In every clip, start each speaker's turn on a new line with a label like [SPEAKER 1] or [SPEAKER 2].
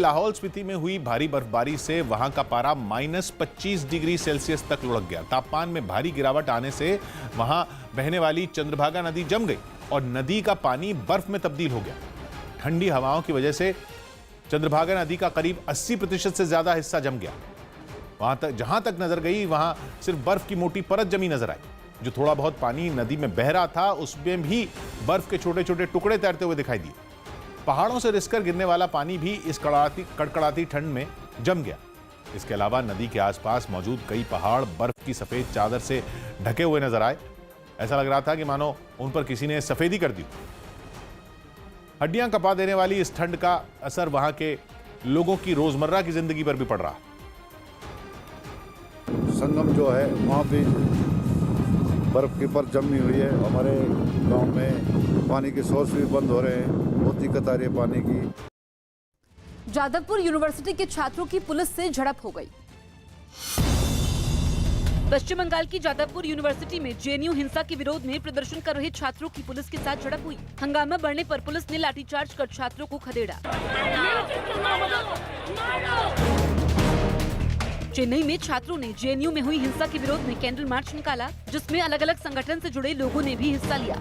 [SPEAKER 1] लाहौल स्पीति में हुई भारी बर्फबारी से वहां का पारा -25 डिग्री सेल्सियस तक लुढ़क गया। तापमान में भारी गिरावट आने से वहां बहने वाली चंद्रभागा नदी जम गई और नदी का पानी बर्फ में तब्दील हो गया। ठंडी हवाओं की वजह से चंद्रभागा नदी का करीब 80% से ज्यादा हिस्सा जम गया। वहां तक जहां तक नजर गई वहां सिर्फ बर्फ की मोटी परत जमी नजर आई। जो थोड़ा बहुत पानी नदी में बह रहा था उसमें भी बर्फ के छोटे छोटे टुकड़े तैरते हुए दिखाई दिए। पहाड़ों से रिसकर गिरने वाला पानी भी इस कड़कड़ाती ठंड में जम गया। इसके अलावा नदी के आसपास मौजूद कई पहाड़ बर्फ की सफेद चादर से ढके हुए नजर आए। ऐसा लग रहा था कि मानो उन पर किसी ने सफेदी कर दी। हड्डियां कपा देने वाली इस ठंड का असर वहां के लोगों की रोजमर्रा की जिंदगी पर भी पड़ रहा है।
[SPEAKER 2] संगम जो है वहाँ भी बर्फ की परत जमी हुई है। हमारे गांव में पानी के सोर्स भी बंद हो रहे हैं, बहुत दिक्कत आ रही है पानी की।
[SPEAKER 3] जादवपुर यूनिवर्सिटी के छात्रों की पुलिस से झड़प हो गई।
[SPEAKER 4] पश्चिम बंगाल की जादवपुर यूनिवर्सिटी में जेएनयू हिंसा के विरोध में प्रदर्शन कर रहे छात्रों की पुलिस के साथ झड़प हुई। हंगामा बढ़ने पर पुलिस ने लाठीचार्ज कर छात्रों को खदेड़ा। चेन्नई में छात्रों ने जेएनयू में हुई हिंसा के विरोध में कैंडल मार्च निकाला, जिसमें अलग अलग संगठन से जुड़े लोगों ने भी हिस्सा लिया।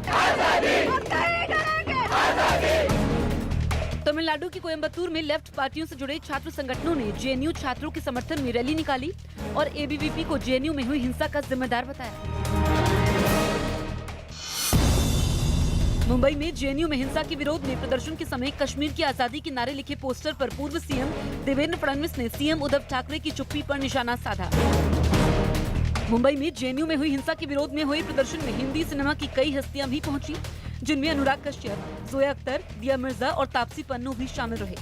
[SPEAKER 4] तमिलनाडु की कोयम्बतूर में लेफ्ट पार्टियों से जुड़े छात्र संगठनों ने जेएनयू छात्रों के समर्थन में रैली निकाली और एबीवीपी को जेएनयू में हुई हिंसा का जिम्मेदार बताया। मुंबई में जेएनयू में हिंसा के विरोध में प्रदर्शन के समय कश्मीर की आजादी के नारे लिखे पोस्टर पर पूर्व सीएम देवेंद्र फडणवीस ने सीएम उद्धव ठाकरे की चुप्पी पर निशाना साधा। मुंबई में जेएनयू में हुई हिंसा के विरोध में हुए प्रदर्शन में हिंदी सिनेमा की कई हस्तियां भी पहुंची, जिनमें अनुराग कश्यप, जोया अख्तर, दिया मिर्जा और तापसी पन्नू भी शामिल रहे।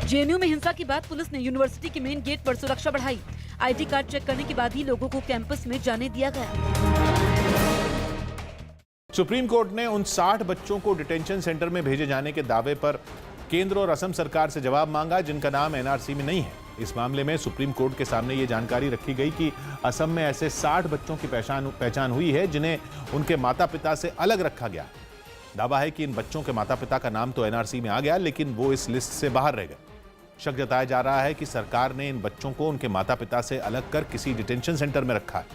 [SPEAKER 4] जेएनयू में हिंसा के बाद पुलिस ने यूनिवर्सिटी के मेन गेट पर सुरक्षा बढ़ाई। आईडी कार्ड चेक करने के बाद ही लोगों को कैंपस में जाने दिया गया।
[SPEAKER 1] सुप्रीम कोर्ट ने उन 60 बच्चों को डिटेंशन सेंटर में भेजे जाने के दावे पर केंद्र और असम सरकार से जवाब मांगा, जिनका नाम एनआरसी में नहीं है। इस मामले में सुप्रीम कोर्ट के सामने ये जानकारी रखी गई कि असम में ऐसे 60 बच्चों की पहचान हुई है जिन्हें उनके माता पिता से अलग रखा गया। दावा है कि इन बच्चों के माता पिता का नाम तो एनआरसी में आ गया, लेकिन वो इस लिस्ट से बाहर रह गए। शक जताया जा रहा है कि सरकार ने इन बच्चों को उनके माता पिता से अलग कर किसी डिटेंशन सेंटर में रखा है।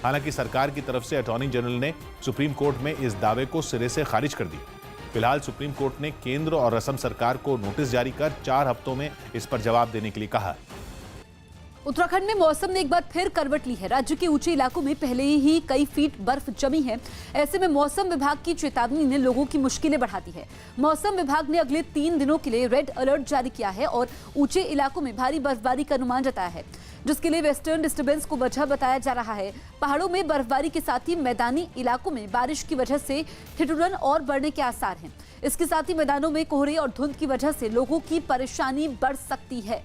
[SPEAKER 1] हालांकि सरकार की तरफ से अटॉर्नी जनरल ने सुप्रीम कोर्ट में इस दावे को सिरे से खारिज कर दिया। फिलहाल सुप्रीम कोर्ट ने केंद्र और असम सरकार को नोटिस जारी कर 4 हफ्तों में इस पर जवाब देने के लिए कहा है।
[SPEAKER 3] उत्तराखंड में मौसम ने एक बार फिर करवट ली है। राज्य के ऊंचे इलाकों में पहले ही कई फीट बर्फ जमी है। ऐसे में मौसम विभाग की चेतावनी ने लोगों की मुश्किलें बढ़ा दी है। मौसम विभाग ने अगले 3 दिनों के लिए रेड अलर्ट जारी किया है और ऊंचे इलाकों में भारी बर्फबारी का अनुमान जताया है, जिसके लिए वेस्टर्न डिस्टर्बेंस को वजह बताया जा रहा है। पहाड़ों में बर्फबारी के साथ ही मैदानी इलाकों में बारिश की वजह से ठिठुरन और बढ़ने के आसार हैं। इसके साथ ही मैदानों में कोहरे और धुंध की वजह से लोगों की परेशानी बढ़ सकती है।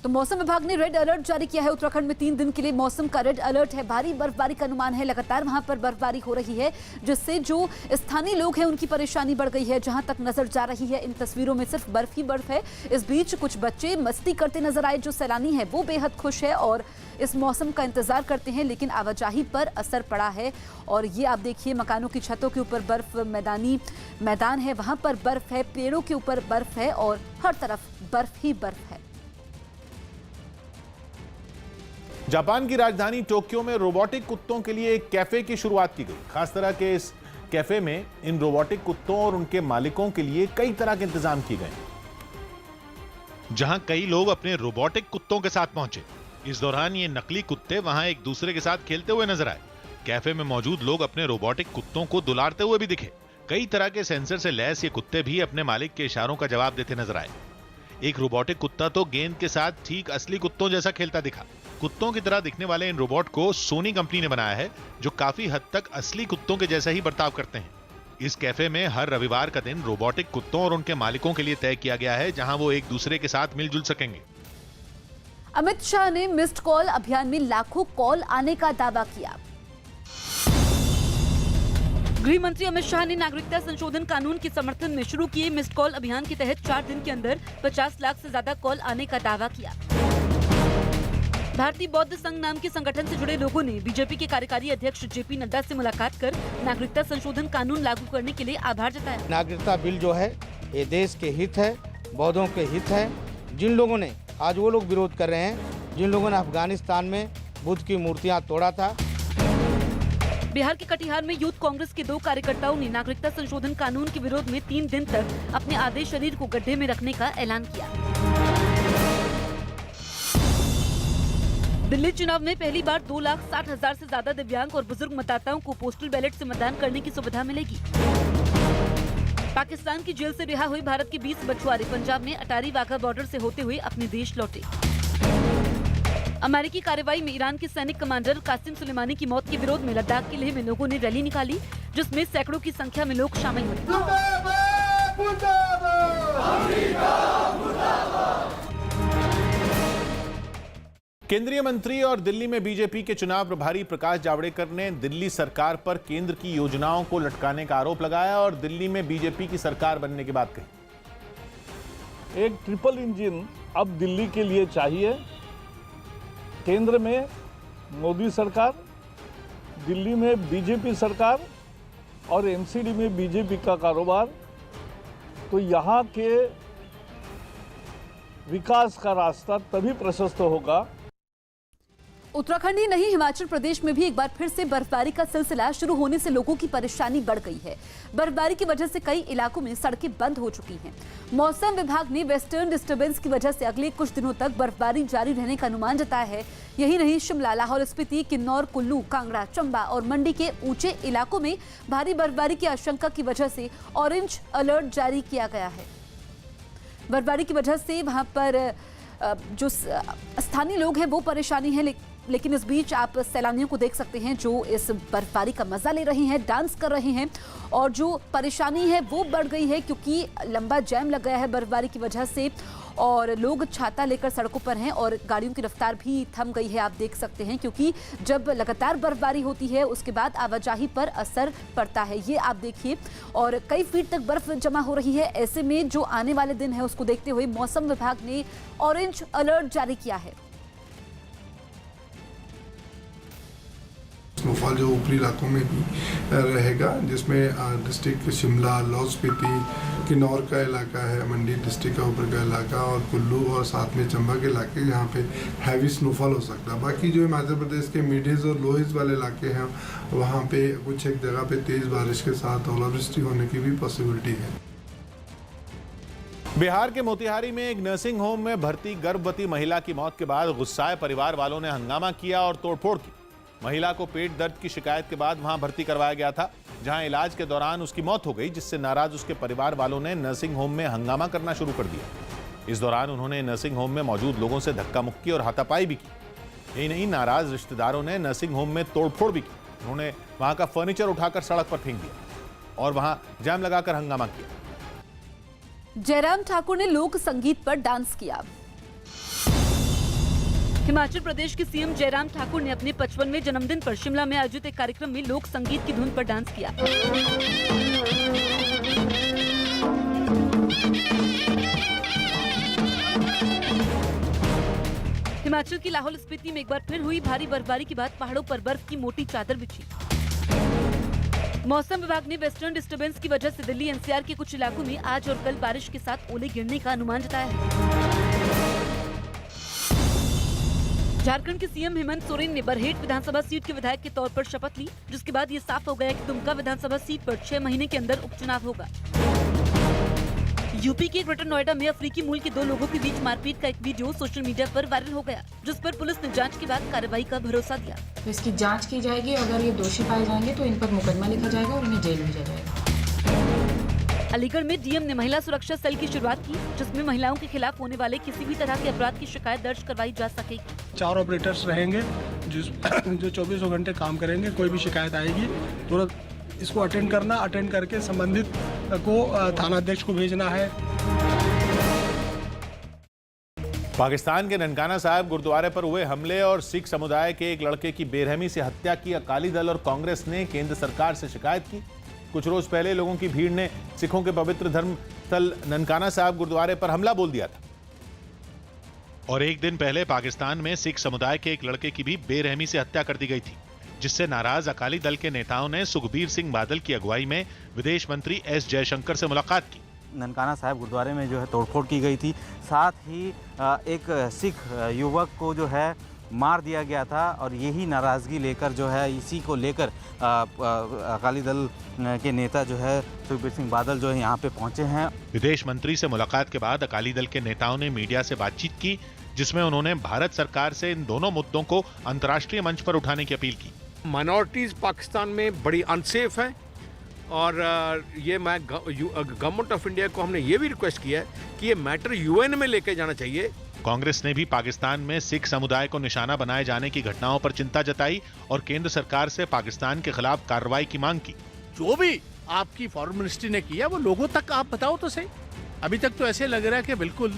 [SPEAKER 3] तो मौसम विभाग ने रेड अलर्ट जारी किया है। उत्तराखंड में 3 दिन के लिए मौसम का रेड अलर्ट है। भारी बर्फबारी का अनुमान है। लगातार वहां पर बर्फबारी हो रही है, जिससे जो स्थानीय लोग हैं उनकी परेशानी बढ़ गई है। जहां तक नजर जा रही है इन तस्वीरों में सिर्फ बर्फ ही बर्फ है। इस बीच कुछ बच्चे मस्ती करते नजर आए। जो सैलानी है वो बेहद खुश है और इस मौसम का इंतजार करते हैं, लेकिन आवाजाही पर असर पड़ा है। और ये आप देखिए, मकानों की छतों के ऊपर बर्फ, मैदान है वहां पर बर्फ है, पेड़ों के ऊपर बर्फ है और हर तरफ बर्फ ही बर्फ है।
[SPEAKER 1] जापान की राजधानी टोक्यो में रोबोटिक कुत्तों के लिए एक कैफे की शुरुआत की गई। खास तरह के इस कैफे में इन रोबोटिक कुत्तों और उनके मालिकों के लिए कई तरह के इंतजाम किए गए,
[SPEAKER 5] जहां कई लोग अपने रोबोटिक कुत्तों के साथ पहुंचे। इस दौरान ये नकली कुत्ते वहां एक दूसरे के साथ खेलते हुए नजर आए। कैफे में मौजूद लोग अपने रोबोटिक कुत्तों को दुलारते हुए भी दिखे। कई तरह के सेंसर से लैस ये कुत्ते भी अपने मालिक के इशारों का जवाब देते नजर आए। एक रोबोटिक कुत्ता तो गेंद के साथ ठीक असली कुत्तों जैसा खेलता दिखा। कुत्तों की तरह दिखने वाले इन रोबोट को सोनी कंपनी ने बनाया है, जो काफी हद तक असली कुत्तों के जैसा ही बर्ताव करते हैं। इस कैफे में हर रविवार का दिन रोबोटिक कुत्तों और उनके मालिकों के लिए तय किया गया है, जहां वो एक दूसरे के साथ मिलजुल सकेंगे।
[SPEAKER 3] अमित शाह ने मिस्ड कॉल अभियान में लाखों कॉल आने का दावा किया।
[SPEAKER 4] गृह मंत्री अमित शाह ने नागरिकता संशोधन कानून के समर्थन में शुरू किए मिस्ड कॉल अभियान के तहत 4 दिन के अंदर 50 लाख से ज्यादा कॉल आने का दावा किया। भारतीय बौद्ध संघ नाम के संगठन से जुड़े लोगों ने बीजेपी के कार्यकारी अध्यक्ष जेपी नड्डा से मुलाकात कर नागरिकता संशोधन कानून लागू करने के लिए आभार जताया।
[SPEAKER 6] नागरिकता बिल जो है ये देश के हित है, बौद्धों के हित है। जिन लोगों ने आज वो लोग विरोध कर रहे हैं, जिन लोगों ने अफगानिस्तान में बुद्ध की मूर्तियां तोड़ा था।
[SPEAKER 4] बिहार के कटिहार में यूथ कांग्रेस के 2 कार्यकर्ताओं ने नागरिकता संशोधन कानून के विरोध में 3 दिन तक अपने आधे शरीर को गड्ढे में रखने का ऐलान किया। दिल्ली चुनाव में पहली बार 2,60,000 से ज्यादा दिव्यांग और बुजुर्ग मतदाताओं को पोस्टल बैलेट से मतदान करने की सुविधा मिलेगी। पाकिस्तान की जेल से रिहा हुई भारत के 20 मछुआरे पंजाब में अटारी वाघा बॉर्डर से होते हुए अपने देश लौटे। अमेरिकी कार्रवाई में ईरान के सैनिक कमांडर कासिम सुलेमानी की मौत के विरोध में लद्दाख के लेह में लोगों ने रैली निकाली, जिसमें सैकड़ों की संख्या में लोग शामिल हुए।
[SPEAKER 1] केंद्रीय मंत्री और दिल्ली में बीजेपी के चुनाव प्रभारी प्रकाश जावड़ेकर ने दिल्ली सरकार पर केंद्र की योजनाओं को लटकाने का आरोप लगाया और दिल्ली में बीजेपी की सरकार बनने की बात कही।
[SPEAKER 7] एक ट्रिपल इंजन अब दिल्ली के लिए चाहिए। केंद्र में मोदी सरकार, दिल्ली में बीजेपी सरकार और एमसीडी में बीजेपी का कारोबार, तो यहाँ के विकास का रास्ता तभी प्रशस्त होगा।
[SPEAKER 3] उत्तराखंड ही नहीं, हिमाचल प्रदेश में भी एक बार फिर से बर्फबारी का सिलसिला शुरू होने से लोगों की परेशानी बढ़ गई है। बर्फबारी की वजह से कई इलाकों में सड़कें बंद हो चुकी हैं। मौसम विभाग ने वेस्टर्न डिस्टर्बेंस की वजह से अगले कुछ दिनों तक बर्फबारी जारी रहने का अनुमान जताया है। यही नहीं, शिमला, लाहौल स्पीति, किन्नौर, कुल्लू, कांगड़ा, चंबा और मंडी के ऊंचे इलाकों में भारी बर्फबारी की आशंका की वजह से ऑरेंज अलर्ट जारी किया गया है। बर्फबारी की वजह से वहां पर जो स्थानीय लोग हैं वो परेशानी है, लेकिन इस बीच आप सैलानियों को देख सकते हैं जो इस बर्फबारी का मजा ले रहे हैं, डांस कर रहे हैं। और जो परेशानी है वो बढ़ गई है क्योंकि लंबा जैम लग गया है बर्फबारी की वजह से और लोग छाता लेकर सड़कों पर हैं और गाड़ियों की रफ्तार भी थम गई है। आप देख सकते हैं क्योंकि जब लगातार बर्फबारी होती है उसके बाद आवाजाही पर असर पड़ता है। ये आप देखिए, और कई फीट तक बर्फ जमा हो रही है। ऐसे में जो आने वाले दिन है उसको देखते हुए मौसम विभाग ने ऑरेंज अलर्ट जारी किया है।
[SPEAKER 8] स्नोफॉल जो ऊपरी इलाकों में भी रहेगा, जिसमें डिस्ट्रिक्ट शिमला, लाहौल स्पीति, किन्नौर का इलाका है, मंडी डिस्ट्रिक्ट का ऊपर का इलाका और कुल्लू और साथ में चंबा के इलाके, यहाँ पे हैवी स्नोफॉल हो सकता है। बाकी जो हिमाचल प्रदेश के मिडीज और लोइज वाले इलाके हैं वहाँ पे कुछ एक जगह पे तेज़ बारिश के साथ ओलावृष्टि होने की भी पॉसिबिलिटी है।
[SPEAKER 1] बिहार के मोतिहारी में एक नर्सिंग होम में भर्ती गर्भवती महिला की मौत के बाद गुस्साए परिवार वालों ने हंगामा किया और तोड़फोड़ की। महिला को पेट दर्द की शिकायत के बाद वहां भर्ती करवाया गया था, जहां इलाज के दौरान उसकी मौत हो गई, जिससे नाराज उसके परिवार वालों ने नर्सिंग होम में हंगामा करना शुरू कर दिया। इस दौरान उन्होंने नर्सिंग होम में मौजूद लोगों से धक्का मुक्की और हाथापाई भी की। यही नहीं, नाराज रिश्तेदारों ने नर्सिंग होम में तोड़फोड़ भी की। उन्होंने वहां का फर्नीचर उठाकर सड़क पर फेंक दिया और वहां जाम लगाकर हंगामा किया।
[SPEAKER 3] जयराम ठाकुर ने लोक संगीत पर डांस किया।
[SPEAKER 4] हिमाचल प्रदेश के सीएम जयराम ठाकुर ने अपने 55वें जन्मदिन पर शिमला में आयोजित एक कार्यक्रम में लोक संगीत की धुन पर डांस किया। हिमाचल की लाहौल स्पीति में एक बार फिर हुई भारी बर्फबारी के बाद पहाड़ों पर बर्फ की मोटी चादर बिछी। मौसम विभाग ने वेस्टर्न डिस्टर्बेंस की वजह से दिल्ली एनसीआर के कुछ इलाकों में आज और कल बारिश के साथ ओले गिरने का अनुमान जताया है। झारखंड के सीएम हेमंत सोरेन ने बरहेट विधानसभा सीट के विधायक के तौर पर शपथ ली, जिसके बाद ये साफ हो गया कि दुमका विधानसभा सीट पर 6 महीने के अंदर उपचुनाव होगा। यूपी के ग्रेटर नोएडा में अफ्रीकी मूल के 2 लोगों के बीच मारपीट का एक वीडियो सोशल मीडिया पर वायरल हो गया, जिस पर पुलिस ने जांच के बाद कार्रवाई का भरोसा दिया।
[SPEAKER 9] तो इसकी जांच की जाएगी, अगर ये दोषी पाए जाएंगे तो इन पर मुकदमा लिखा जाएगा और इन्हें जेल भेजा जाएगा।
[SPEAKER 4] अलीगढ़ में डीएम ने महिला सुरक्षा सेल की शुरुआत की, जिसमें महिलाओं के खिलाफ होने वाले किसी भी तरह के अपराध की शिकायत दर्ज करवाई जा सकेगी।
[SPEAKER 10] 4 ऑपरेटर्स रहेंगे जो 24 घंटे काम करेंगे। कोई भी शिकायत आएगी तुरंत इसको अटेंड करना, अटेंड करके संबंधित को थानाध्यक्ष को भेजना है।
[SPEAKER 1] पाकिस्तान के ननकाना साहिब गुरुद्वारे पर हुए हमले और सिख समुदाय के एक लड़के की बेरहमी से हत्या की अकाली दल और कांग्रेस ने केंद्र सरकार से शिकायत की। कुछ रोज पहले लोगों की भीड़ ने सिखों के पवित्र धर्म स्थल ननकाना साहिब गुरुद्वारे पर हमला बोल दिया था।
[SPEAKER 5] और एक दिन पहले पाकिस्तान में सिख समुदाय के एक लड़के की भी बेरहमी से हत्या कर दी गई थी, जिससे नाराज अकाली दल के नेताओं ने सुखबीर सिंह बादल की अगुवाई में विदेश मंत्री एस जयशंकर से मुलाकात की।
[SPEAKER 11] ननकाना साहिब गुरुद्वारे में जो है तोड़फोड़ की गई थी, साथ ही एक सिख युवक को जो है मार दिया गया था और यही नाराज़गी लेकर जो है इसी को लेकर अकाली दल के नेता जो है सुखबीर सिंह बादल जो है यहाँ पे पहुँचे हैं।
[SPEAKER 5] विदेश मंत्री से मुलाकात के बाद अकाली दल के नेताओं ने मीडिया से बातचीत की, जिसमें उन्होंने भारत सरकार से इन दोनों मुद्दों को अंतर्राष्ट्रीय मंच पर उठाने की अपील की।
[SPEAKER 12] माइनॉरिटीज़ पाकिस्तान में बड़ी अनसेफ है और ये मैं गवर्नमेंट ऑफ इंडिया को हमने ये भी रिक्वेस्ट किया है कि ये मैटर यूएन में लेके जाना चाहिए।
[SPEAKER 5] कांग्रेस ने भी पाकिस्तान में सिख समुदाय को निशाना बनाए जाने की घटनाओं पर चिंता जताई और केंद्र सरकार से पाकिस्तान के खिलाफ कार्रवाई की मांग की।
[SPEAKER 12] जो भी आपकी फॉरेन मिनिस्ट्री ने किया वो लोगों तक आप बताओ तो सही। अभी तक तो ऐसे लग रहा है कि बिल्कुल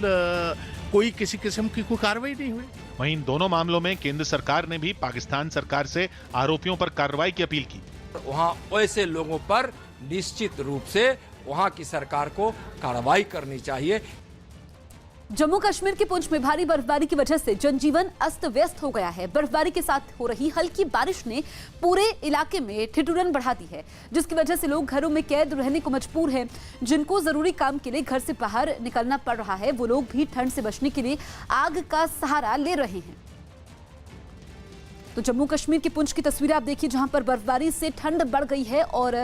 [SPEAKER 12] कोई किसी किस्म की कोई कार्रवाई नहीं हुई।
[SPEAKER 5] वहीं इन दोनों मामलों में केंद्र सरकार ने भी पाकिस्तान सरकार से आरोपियों पर कार्रवाई की अपील की।
[SPEAKER 13] वहाँ ऐसे लोगों पर निश्चित रूप से वहाँ की सरकार को कार्रवाई करनी चाहिए।
[SPEAKER 3] जम्मू कश्मीर के पुंछ में भारी बर्फबारी की वजह से जनजीवन अस्त व्यस्त हो गया है। बर्फबारी के साथ हो रही हल्की बारिश ने पूरे इलाके में ठिठुरन बढ़ा दी है, जिसकी वजह से लोग घरों में कैद रहने को मजबूर हैं। जिनको जरूरी काम के लिए घर से बाहर निकलना पड़ रहा है, वो लोग भी ठंड से बचने के लिए आग का सहारा ले रहे हैं। तो जम्मू कश्मीर की पुंछ की तस्वीरें आप देखिए, जहां पर बर्फबारी से ठंड बढ़ गई है और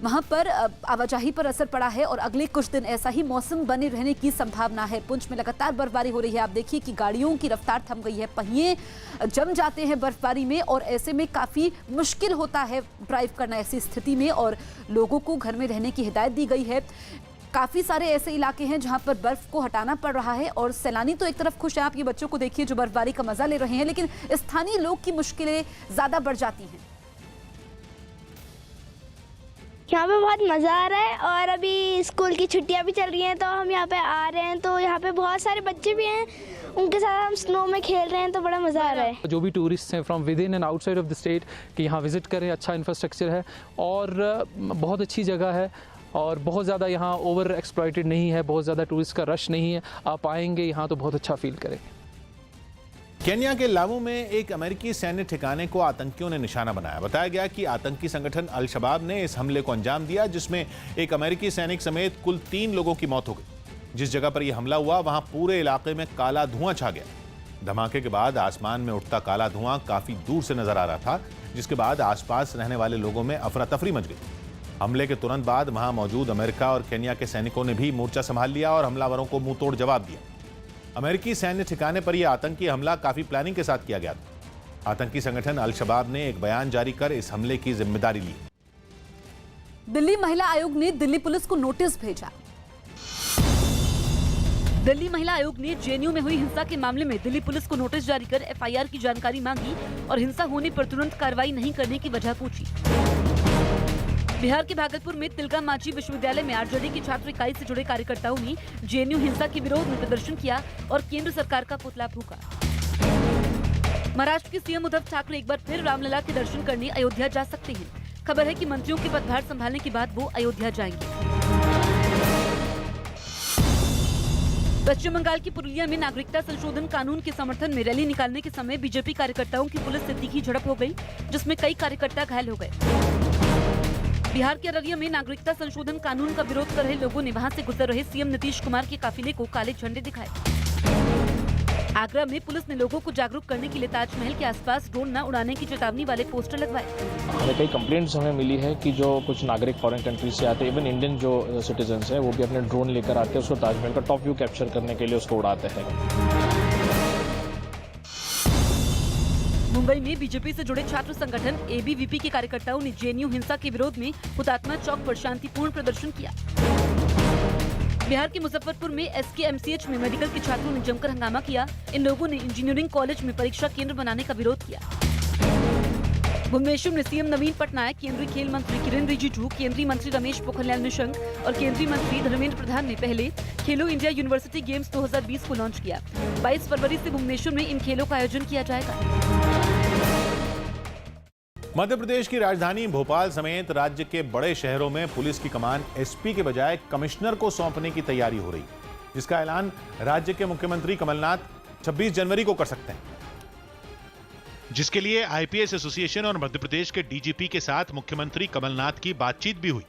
[SPEAKER 3] वहां पर आवाजाही पर असर पड़ा है और अगले कुछ दिन ऐसा ही मौसम बने रहने की संभावना है। पुंछ में लगातार बर्फबारी हो रही है। आप देखिए कि गाड़ियों की रफ्तार थम गई है, पहिए जम जाते हैं बर्फबारी में और ऐसे में काफी मुश्किल होता है ड्राइव करना ऐसी स्थिति में, और लोगों को घर में रहने की हिदायत दी गई है। काफी सारे ऐसे इलाके हैं जहां पर बर्फ को हटाना पड़ रहा है और सैलानी तो एक तरफ खुश हैं। आप ये बच्चों को देखिए जो बर्फबारी का मजा ले रहे हैं, लेकिन स्थानीय लोग की मुश्किलें ज्यादा बढ़ जाती हैं।
[SPEAKER 14] यहाँ पे बहुत मज़ा आ रहा है और अभी स्कूल की छुट्टियाँ भी चल रही हैं तो हम यहाँ पे आ रहे हैं, तो यहाँ पे बहुत सारे बच्चे भी हैं, उनके साथ हम स्नो में खेल रहे हैं तो बड़ा मज़ा आ रहा है।
[SPEAKER 15] जो भी टूरिस्ट हैं from with in and outside of the state कि यहाँ विजिट करें, अच्छा इंफ्रास्ट्रक्चर है और बहुत अच्छी जगह है और बहुत ज़्यादा यहाँ ओवर एक्सप्लॉइटेड नहीं है, बहुत ज़्यादा टूरिस्ट का रश नहीं है। आप आएंगे यहाँ तो बहुत अच्छा फील करेंगे।
[SPEAKER 1] केन्या के लामू में एक अमेरिकी सैन्य ठिकाने को आतंकियों ने निशाना बनाया। बताया गया कि आतंकी संगठन अल शबाब ने इस हमले को अंजाम दिया, जिसमें एक अमेरिकी सैनिक समेत कुल 3 लोगों की मौत हो गई। जिस जगह पर यह हमला हुआ वहां पूरे इलाके में काला धुआं छा गया। धमाके के बाद आसमान में उठता काला धुआं काफी दूर से नजर आ रहा था, जिसके बाद आसपास रहने वाले लोगों में अफरा तफरी मच गई। हमले के तुरंत बाद वहां मौजूद अमेरिका और केन्या के सैनिकों ने भी मोर्चा संभाल लिया और हमलावरों को मुंहतोड़ जवाब दिया। अमेरिकी सैन्य ठिकाने पर यह आतंकी हमला काफी प्लानिंग के साथ किया गया था। आतंकी संगठन अल शबाब ने एक बयान जारी कर इस हमले की जिम्मेदारी ली।
[SPEAKER 3] दिल्ली महिला आयोग ने दिल्ली पुलिस को नोटिस भेजा।
[SPEAKER 4] दिल्ली महिला आयोग ने जेएनयू में हुई हिंसा के मामले में दिल्ली पुलिस को नोटिस जारी कर एफआईआर की जानकारी मांगी और हिंसा होने पर तुरंत कार्रवाई नहीं करने की वजह पूछी। बिहार के भागलपुर में तिलका मांझी विश्वविद्यालय में आरजेडी की छात्र इकाई से जुड़े कार्यकर्ताओं ने जेएनयू हिंसा के विरोध में प्रदर्शन किया और केंद्र सरकार का पुतला फूंका। महाराष्ट्र के सीएम उद्धव ठाकरे एक बार फिर रामलला के दर्शन करने अयोध्या जा सकते हैं। खबर है कि मंत्रियों के पदभार संभालने के बाद वो अयोध्या जाएंगे। पश्चिम बंगाल की पुरुलिया में नागरिकता संशोधन कानून के समर्थन में रैली निकालने के समय बीजेपी कार्यकर्ताओं की पुलिस से तीखी झड़प हो गई, जिसमें कई कार्यकर्ता घायल हो गए। बिहार के अररिया में नागरिकता संशोधन कानून का विरोध कर रहे लोगों ने वहां से गुजर रहे सीएम नीतीश कुमार के काफिले को काले झंडे दिखाए। आगरा में पुलिस ने लोगों को जागरूक करने के लिए ताजमहल के आसपास ड्रोन न उड़ाने की चेतावनी वाले पोस्टर लगवाए।
[SPEAKER 16] हमें कई कंप्लेंट्स हमें मिली है कि जो कुछ नागरिक फॉरेन कंट्री से आते हैं, इवन इंडियन जो सिटीजन्स हैं, वो भी अपने ड्रोन लेकर आते हैं, उसको ताजमहल का टॉप व्यू कैप्चर करने के लिए उसको उड़ाते हैं।
[SPEAKER 4] मुंबई में बीजेपी से जुड़े छात्र संगठन एबीवीपी के कार्यकर्ताओं ने जेएनयू हिंसा के विरोध में हुतात्मा चौक पर शांतिपूर्ण प्रदर्शन किया। बिहार के मुजफ्फरपुर में एसकेएमसीएच में मेडिकल के छात्रों ने जमकर हंगामा किया। इन लोगों ने इंजीनियरिंग कॉलेज में परीक्षा केंद्र बनाने का विरोध किया। भुवनेश्वर में सीएम नवीन पटनायक, केंद्रीय खेल मंत्री किरेन रिजिजू, केंद्रीय मंत्री रमेश पोखरियाल निशंक और केंद्रीय मंत्री धर्मेंद्र प्रधान ने पहले खेलो इंडिया यूनिवर्सिटी गेम्स 2020 को लॉन्च किया। 22 फरवरी से भुवनेश्वर में इन खेलों का आयोजन किया जाएगा।
[SPEAKER 1] मध्य प्रदेश की राजधानी भोपाल समेत राज्य के बड़े शहरों में पुलिस की कमान एसपी के बजाय कमिश्नर को सौंपने की तैयारी हो रही, जिसका ऐलान राज्य के मुख्यमंत्री कमलनाथ 26 जनवरी को कर सकते हैं।
[SPEAKER 5] जिसके लिए आईपीएस एसोसिएशन और मध्य प्रदेश के डीजीपी के साथ मुख्यमंत्री कमलनाथ की बातचीत भी हुई।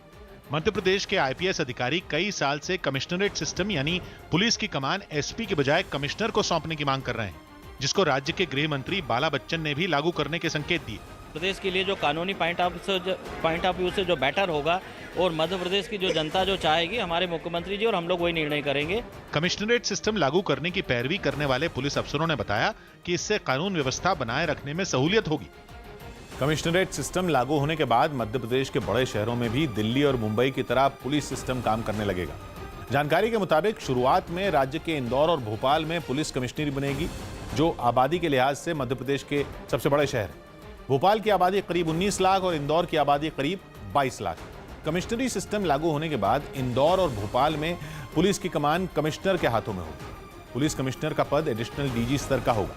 [SPEAKER 5] मध्य प्रदेश के आईपीएस अधिकारी कई साल से कमिश्नरेट सिस्टम यानी पुलिस की कमान एसपी के बजाय कमिश्नर को सौंपने की मांग कर रहे हैं, जिसको राज्य के गृह मंत्री बाला बच्चन ने भी लागू करने के संकेत दिए।
[SPEAKER 11] प्रदेश के लिए जो कानूनी पॉइंट ऑफ व्यू से जो बेटर होगा और मध्य प्रदेश की जो जनता जो चाहेगी, हमारे मुख्यमंत्री जी और हम लोग वही निर्णय करेंगे।
[SPEAKER 5] कमिश्नरेट सिस्टम लागू करने की पैरवी करने वाले पुलिस अफसरों ने बताया कि इससे कानून व्यवस्था बनाए रखने में सहूलियत होगी।
[SPEAKER 1] कमिश्नरेट सिस्टम लागू होने के बाद मध्य प्रदेश के बड़े शहरों में भी दिल्ली और मुंबई की तरह पुलिस सिस्टम काम करने लगेगा। जानकारी के मुताबिक शुरुआत में राज्य के इंदौर और भोपाल में पुलिस कमिश्नरी बनेगी, जो आबादी के लिहाज से मध्य प्रदेश के सबसे बड़े शहर हैं। भोपाल की आबादी करीब 19 लाख और इंदौर की आबादी करीब 22 लाख। कमिश्नरी सिस्टम लागू होने के बाद इंदौर और भोपाल में पुलिस की कमान कमिश्नर के हाथों में होगी। पुलिस कमिश्नर का पद एडिशनल डीजी स्तर का होगा।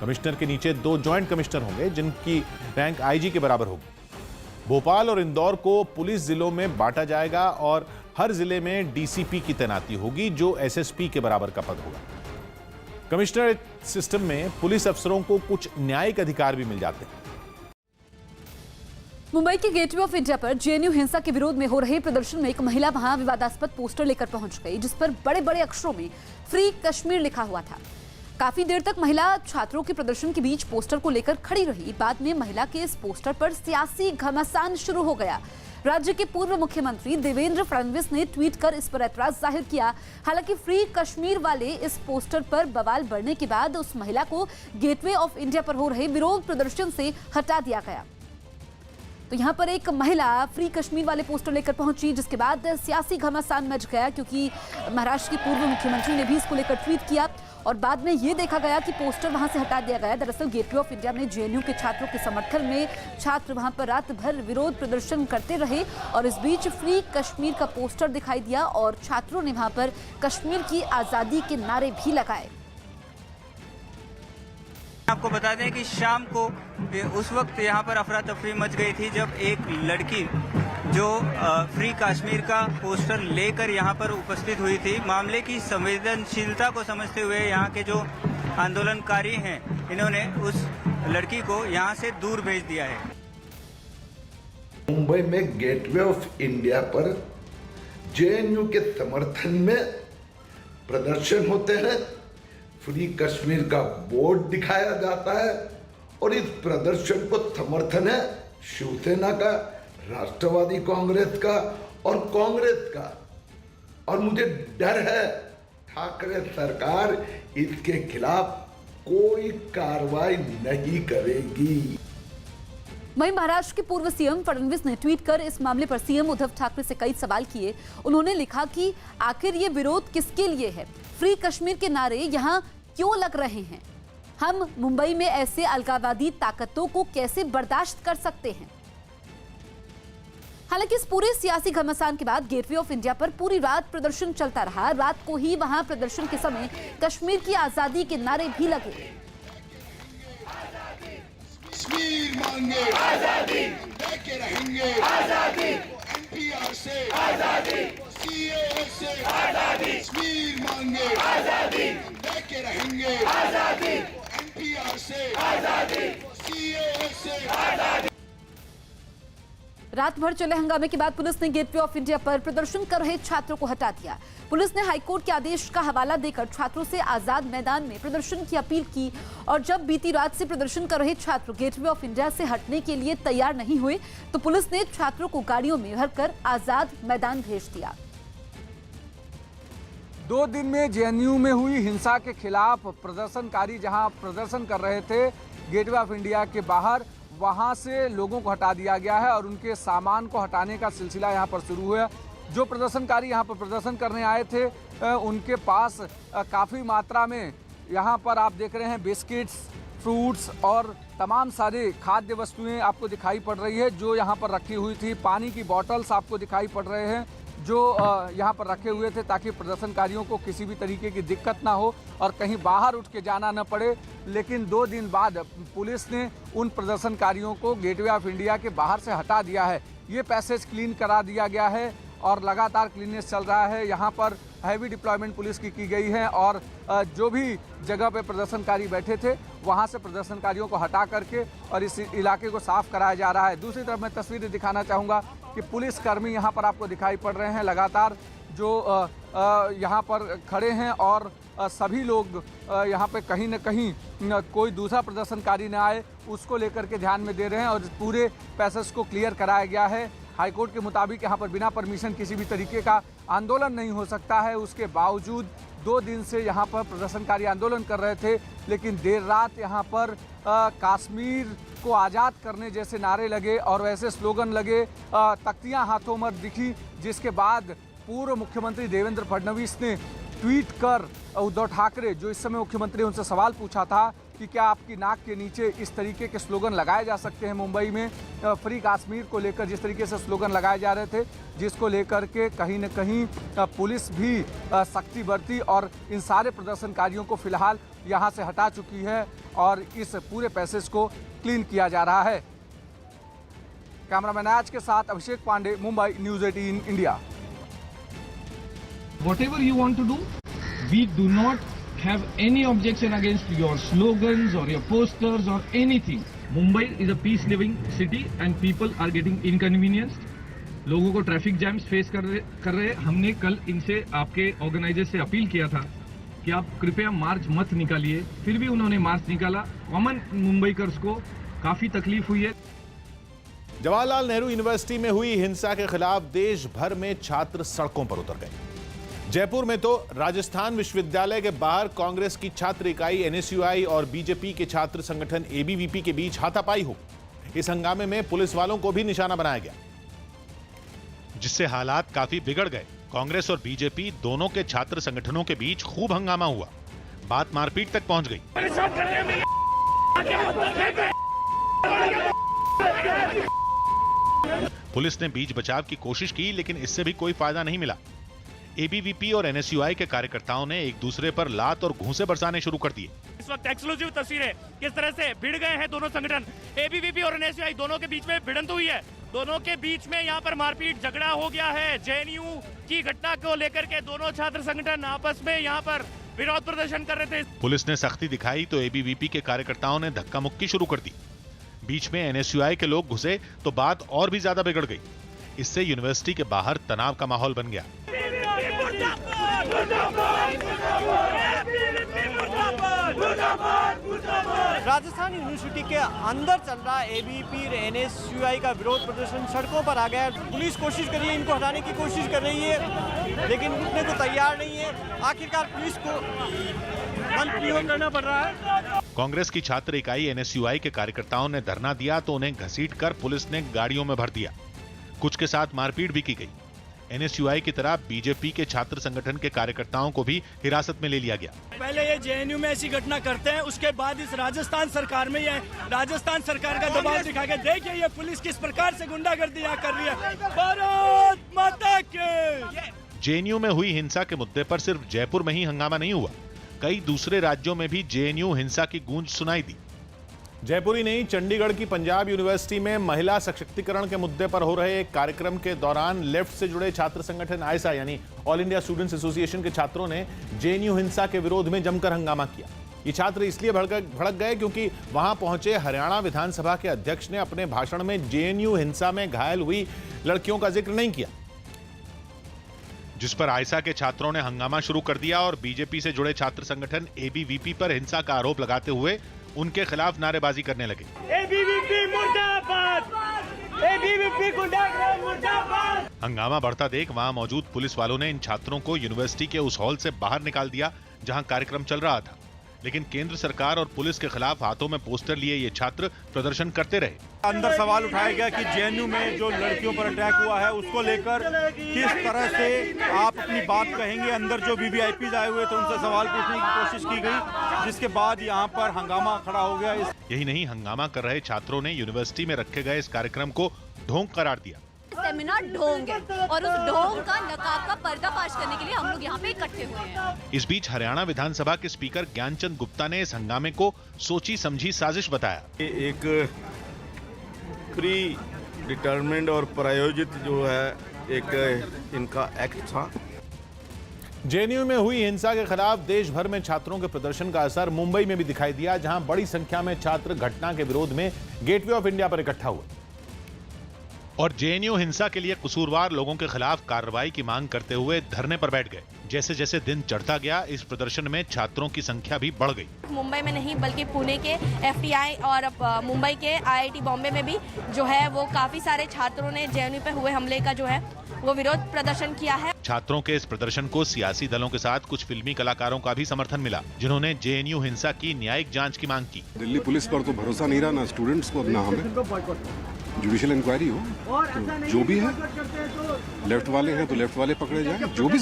[SPEAKER 1] कमिश्नर के नीचे 2 ज्वाइंट कमिश्नर होंगे, जिनकी रैंक आईजी के बराबर होगी। भोपाल और इंदौर को पुलिस जिलों में बांटा जाएगा और हर जिले में डीसीपी की तैनाती होगी, जो एसएसपी के बराबर का पद होगा। कमिश्नरेट सिस्टम में पुलिस अफसरों को कुछ न्यायिक अधिकार भी मिल जाते हैं।
[SPEAKER 3] मुंबई के गेटवे ऑफ इंडिया पर जेएनयू हिंसा के विरोध में हो रहे प्रदर्शन में एक महिला वहां विवादास्पद पोस्टर लेकर पहुंच गई, जिस पर बड़े बड़े अक्षरों में फ्री कश्मीर लिखा हुआ था। काफी देर तक महिला छात्रों के प्रदर्शन के बीच पोस्टर को लेकर खड़ी रही। बाद में महिला के इस पोस्टर पर सियासी घमासान शुरू हो गया। राज्य के पूर्व मुख्यमंत्री देवेंद्र फडणवीस ने ट्वीट कर इस पर ऐतराज जाहिर किया। हालांकि फ्री कश्मीर वाले इस पोस्टर पर बवाल बढ़ने के बाद उस महिला को गेटवे ऑफ इंडिया पर हो रहे विरोध प्रदर्शन से हटा दिया गया। तो यहाँ पर एक महिला फ्री कश्मीर वाले पोस्टर लेकर पहुंची, जिसके बाद सियासी घमासान मच गया, क्योंकि महाराष्ट्र के पूर्व मुख्यमंत्री ने भी इसको लेकर ट्वीट किया और बाद में ये देखा गया कि पोस्टर वहां से हटा दिया गया। दरअसल गेटवे ऑफ इंडिया में जेएनयू के छात्रों के समर्थन में छात्र वहां पर रात भर विरोध प्रदर्शन करते रहे और इस बीच फ्री कश्मीर का पोस्टर दिखाई दिया और छात्रों ने वहां पर कश्मीर की आजादी के नारे भी लगाए।
[SPEAKER 17] आपको बता दें कि शाम को उस वक्त यहाँ पर अफरा तफरी मच गई थी, जब एक लड़की जो फ्री कश्मीर का पोस्टर लेकर यहाँ पर उपस्थित हुई थी। मामले की संवेदनशीलता को समझते हुए यहाँ के जो आंदोलनकारी हैं, इन्होंने उस लड़की को यहाँ से दूर भेज दिया है।
[SPEAKER 18] मुंबई में गेटवे ऑफ इंडिया पर जेएनयू के समर्थन में प्रदर्शन होते हैं। फ्री कश्मीर का बोर्ड दिखाया जाता है और इस प्रदर्शन को समर्थन है शिवसेना का, राष्ट्रवादी कांग्रेस का और कांग्रेस का। और मुझे डर है ठाकरे सरकार इसके खिलाफ कोई कार्रवाई नहीं करेगी।
[SPEAKER 3] वहीं महाराष्ट्र के पूर्व सीएम फडणवीस ने ट्वीट कर इस मामले पर सीएम उद्धव ठाकरे से कई सवाल किए। उन्होंने लिखा कि आखिर ये विरोध किसके लिए है? फ्री कश्मीर के नारे यहाँ क्यों लग रहे हैं? हम मुंबई में ऐसे अलगाववादी ताकतों को कैसे बर्दाश्त कर सकते हैं? हालांकि इस पूरे सियासी घमासान के बाद गेटवे ऑफ इंडिया पर पूरी रात प्रदर्शन चलता रहा। रात को ही वहां प्रदर्शन के समय कश्मीर की आजादी के नारे भी लगे।
[SPEAKER 19] कश्मीर मांगे आजादी, लेके रहेंगे आजादी, एनपीआर से आजादी, सीएए से आजादी। कश्मीर मांगे आजादी, लेके रहेंगे आजादी, एनपीआर से आजादी, सीएए से आजादी।
[SPEAKER 3] रात भर चले हंगामे के बाद पुलिस ने गेटवे ऑफ इंडिया पर प्रदर्शन कर रहे छात्रों को हटा दिया। पुलिस ने हाईकोर्ट के आदेश का हवाला देकर छात्रों से आजाद मैदान में प्रदर्शन की अपील की और जब बीती रात से प्रदर्शन कर रहे छात्र गेटवे ऑफ इंडिया से हटने के लिए तैयार नहीं हुए तो पुलिस ने छात्रों को गाड़ियों में भरकर आजाद मैदान भेज दिया।
[SPEAKER 20] 2 दिन में जेएनयू में हुई हिंसा के खिलाफ प्रदर्शनकारी जहां प्रदर्शन कर रहे थे गेटवे ऑफ इंडिया के बाहर, वहां से लोगों को हटा दिया गया है और उनके सामान को हटाने का सिलसिला यहां पर शुरू हुआ। जो प्रदर्शनकारी यहां पर प्रदर्शन करने आए थे उनके पास काफ़ी मात्रा में यहां पर आप देख रहे हैं बिस्किट्स, फ्रूट्स और तमाम सारे खाद्य वस्तुएं आपको दिखाई पड़ रही है जो यहां पर रखी हुई थी। पानी की बॉटल्स आपको दिखाई पड़ रहे हैं जो यहाँ पर रखे हुए थे ताकि प्रदर्शनकारियों को किसी भी तरीके की दिक्कत ना हो और कहीं बाहर उठ के जाना न पड़े। लेकिन 2 दिन बाद पुलिस ने उन प्रदर्शनकारियों को गेटवे ऑफ इंडिया के बाहर से हटा दिया है। ये पैसेज क्लीन करा दिया गया है और लगातार क्लीननेस चल रहा है। यहाँ पर हैवी डिप्लॉयमेंट पुलिस की गई है और जो भी जगह पे प्रदर्शनकारी बैठे थे वहाँ से प्रदर्शनकारियों को हटा करके और इस इलाके को साफ कराया जा रहा है। दूसरी तरफ मैं तस्वीरें दिखाना चाहूँगा कि पुलिसकर्मी यहाँ पर आपको दिखाई पड़ रहे हैं, लगातार जो यहाँ पर खड़े हैं और सभी लोग यहाँ पे कहीं न कहीं कोई दूसरा प्रदर्शनकारी न आए उसको लेकर के ध्यान में दे रहे हैं और पूरे पैसेज को क्लियर कराया गया है। हाईकोर्ट के मुताबिक यहाँ पर बिना परमिशन किसी भी तरीके का आंदोलन नहीं हो सकता है। उसके बावजूद 2 दिन से यहाँ पर प्रदर्शनकारी आंदोलन कर रहे थे, लेकिन देर रात यहाँ पर कश्मीर को आज़ाद करने जैसे नारे लगे और वैसे स्लोगन लगे, तख्तियाँ हाथों में दिखी, जिसके बाद पूर्व मुख्यमंत्री देवेंद्र फडणवीस ने ट्वीट कर उद्धव ठाकरे जो इस समय मुख्यमंत्री उनसे सवाल पूछा था कि क्या आपकी नाक के नीचे इस तरीके के स्लोगन लगाए जा सकते हैं। मुंबई में फ्री कश्मीर को लेकर जिस तरीके से स्लोगन लगाए जा रहे थे, जिसको लेकर के कहीं न कहीं पुलिस भी सख्ती बरती और इन सारे प्रदर्शनकारियों को फिलहाल यहां से हटा चुकी है और इस पूरे पैसेज को क्लीन किया जा रहा है। कैमरामैन आज के साथ Abhishek Pandey, Mumbai, news 18 India.
[SPEAKER 16] Whatever you want to do, we do not have any objection against your slogans or your posters or anything. Mumbai is a peace living city and people are getting inconvenienced. लोगों को traffic jams face कर रहे। हमने कल इनसे, आपके organiser से appeal किया था कि आप कृपया मार्च मत निकालिए, फिर भी उन्होंने मार्च निकाला। कॉमन मुंबईकर्स को काफी तकलीफ हुई है।
[SPEAKER 1] जवाहरलाल नेहरू यूनिवर्सिटी में हुई हिंसा के खिलाफ देश भर में छात्र सड़कों पर उतर गए। जयपुर में तो राजस्थान विश्वविद्यालय के बाहर कांग्रेस की छात्र इकाई एनएसयूआई और बीजेपी के छात्र संगठन एबीवीपी के बीच हाथापाई हो। इस हंगामे में पुलिस वालों को भी निशाना बनाया गया,
[SPEAKER 5] जिससे हालात काफी बिगड़ गए। कांग्रेस और बीजेपी दोनों के छात्र संगठनों के बीच खूब हंगामा हुआ, बात मारपीट तक पहुंच गई। पुलिस ने बीच बचाव की कोशिश की, लेकिन इससे भी कोई फायदा नहीं मिला। एबीवीपी और एनएसयूआई के कार्यकर्ताओं ने एक दूसरे पर लात और घूंसे बरसाने शुरू कर दिए।
[SPEAKER 21] इस वक्त एक्सक्लूसिव तस्वीरें किस तरह से भिड़ गए हैं दोनों संगठन। एबीवीपी और एनएसयूआई दोनों के बीच में भिड़ंत हुई है, दोनों के बीच में यहाँ पर मारपीट झगड़ा हो गया है। जेएनयू की घटना को लेकर के दोनों छात्र संगठन आपस में यहाँ पर विरोध प्रदर्शन कर रहे थे।
[SPEAKER 5] पुलिस ने सख्ती दिखाई तो एबीवीपी के कार्यकर्ताओं ने धक्का मुक्की शुरू कर दी। बीच में एनएसयूआई के लोग घुसे तो बात और भी ज्यादा बिगड़ गई। इससे यूनिवर्सिटी के बाहर तनाव का माहौल बन गया।
[SPEAKER 22] राजस्थान यूनिवर्सिटी के अंदर चल रहा एबीवीपी और एनएसयूआई का विरोध प्रदर्शन सड़कों पर आ गया है। पुलिस कोशिश कर रही है, इनको हटाने की कोशिश कर रही है, लेकिन रुकने को तैयार नहीं है। आखिरकार पुलिस को बंद करना पड़ रहा है।
[SPEAKER 5] कांग्रेस की छात्र इकाई एनएसयूआई के कार्यकर्ताओं ने धरना दिया तो उन्हें घसीटकर पुलिस ने गाड़ियों में भर दिया। कुछ के साथ मारपीट भी की गई। एनएसयूआई की तरह बीजेपी के छात्र संगठन के कार्यकर्ताओं को भी हिरासत में ले लिया गया।
[SPEAKER 22] पहले ये जेएनयू में ऐसी घटना करते हैं, उसके बाद इस राजस्थान सरकार में ये राजस्थान सरकार का दबाव दिखा के देखिए ये पुलिस किस प्रकार से गुंडागर्दी कर रही है। भारत माता के।
[SPEAKER 5] जेएनयू में हुई हिंसा के मुद्दे पर सिर्फ जयपुर में ही हंगामा नहीं हुआ, कई दूसरे राज्यों में भी जेएनयू हिंसा की गूंज सुनाई दी।
[SPEAKER 1] जयपुर ही नहीं, चंडीगढ़ की पंजाब यूनिवर्सिटी में महिला सशक्तिकरण के मुद्दे पर हो रहे एक कार्यक्रम के दौरान लेफ्ट से जुड़े छात्र संगठन आयसा यानी ऑल इंडिया स्टूडेंट्स एसोसिएशन के छात्रों ने जेएनयू हिंसा के विरोध में जमकर हंगामा किया। ये छात्र इसलिए भड़क गए क्योंकि वहां पहुंचे हरियाणा विधानसभा के अध्यक्ष ने अपने भाषण में जेएनयू हिंसा में घायल हुई लड़कियों का जिक्र नहीं किया,
[SPEAKER 5] जिस पर आयसा के छात्रों ने हंगामा शुरू कर दिया और बीजेपी से जुड़े छात्र संगठन एबीवीपी पर हिंसा का आरोप लगाते हुए उनके खिलाफ नारेबाजी करने लगे।
[SPEAKER 22] एबीवीपी मुर्दाबाद, एबीवीपी गुंडागर्दी मुर्दाबाद।
[SPEAKER 5] हंगामा बढ़ता देख वहां मौजूद पुलिस वालों ने इन छात्रों को यूनिवर्सिटी के उस हॉल से बाहर निकाल दिया जहां कार्यक्रम चल रहा था, लेकिन केंद्र सरकार और पुलिस के खिलाफ हाथों में पोस्टर लिए ये छात्र प्रदर्शन करते रहे।
[SPEAKER 22] अंदर सवाल उठाया गया कि जेएनयू में जो लड़कियों पर अटैक हुआ है उसको लेकर किस तरह से आप अपनी बात कहेंगे। अंदर जो वीवीआईपी आए हुए थे उनसे सवाल पूछने की कोशिश की गई, जिसके बाद यहाँ पर हंगामा खड़ा हो गया।
[SPEAKER 5] यही नहीं, हंगामा कर रहे छात्रों ने यूनिवर्सिटी में रखे गए इस कार्यक्रम को ढोंग करार दिया।
[SPEAKER 23] सेमिनार ढोंग है और उस ढोंग का नकाब का पर्दाफाश करने के लिए हम लोग यहाँ पे इकट्ठे हुए हैं।
[SPEAKER 5] इस बीच हरियाणा विधानसभा के स्पीकर ज्ञानचंद गुप्ता ने इस हंगामे को सोची समझी साजिश बताया।
[SPEAKER 24] एक प्री डिटरमिन्ड और प्रायोजित जो है
[SPEAKER 2] एक इनका एक्ट था।
[SPEAKER 1] जेएनयू में हुई हिंसा के खिलाफ देश भर में छात्रों के प्रदर्शन का असर मुंबई में भी दिखाई दिया, जहां बड़ी संख्या में छात्र घटना के विरोध में गेटवे ऑफ इंडिया पर इकट्ठा हुए
[SPEAKER 5] और जेएनयू हिंसा के लिए कसूरवार लोगों के खिलाफ कार्रवाई की मांग करते हुए धरने पर बैठ गए। जैसे जैसे दिन चढ़ता गया, इस प्रदर्शन में छात्रों की संख्या भी बढ़ गई।
[SPEAKER 6] मुंबई में नहीं बल्कि पुणे के एफटीआई और मुंबई के आईआईटी बॉम्बे में भी जो है वो काफी सारे छात्रों ने जेएनयू पे हुए हमले का जो है वो विरोध प्रदर्शन किया है।
[SPEAKER 5] छात्रों के इस प्रदर्शन को सियासी दलों के साथ कुछ फिल्मी कलाकारों का भी समर्थन मिला, जिन्होंने जेएनयू हिंसा की न्यायिक जांच की मांग की।
[SPEAKER 7] दिल्ली पुलिस पर तो भरोसा नहीं रहा, ना स्टूडेंट्स को, ना हमें। जुडिशियल इंक्वायरी हो तो जो भी है, लेफ्ट वाले हैं तो लेफ्ट वाले पकड़े जाए, जो भी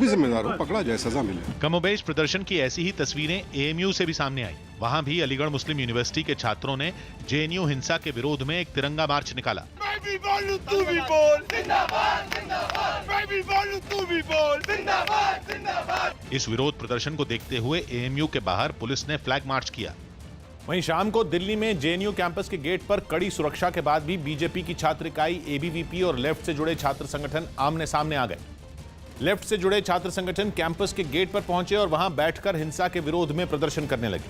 [SPEAKER 7] जिम्मेदार हो पकड़ा जाए, सजा मिले।
[SPEAKER 5] कमोबेश प्रदर्शन की ऐसी ही तस्वीरें एएमयू से भी सामने आई। वहां भी अलीगढ़ मुस्लिम यूनिवर्सिटी के छात्रों ने जेएनयू हिंसा के विरोध में एक तिरंगा मार्च निकाला। इस विरोध प्रदर्शन को देखते हुए एएमयू के बाहर पुलिस ने फ्लैग मार्च किया।
[SPEAKER 1] वहीं शाम को दिल्ली में जेएनयू कैंपस के गेट पर कड़ी सुरक्षा के बाद भी बीजेपी की छात्र इकाई, एबीवीपी और लेफ्ट से जुड़े छात्र संगठन आमने सामने आ गए। लेफ्ट से जुड़े छात्र संगठन कैंपस के गेट पर पहुंचे और वहां बैठकर हिंसा के विरोध में प्रदर्शन करने लगे,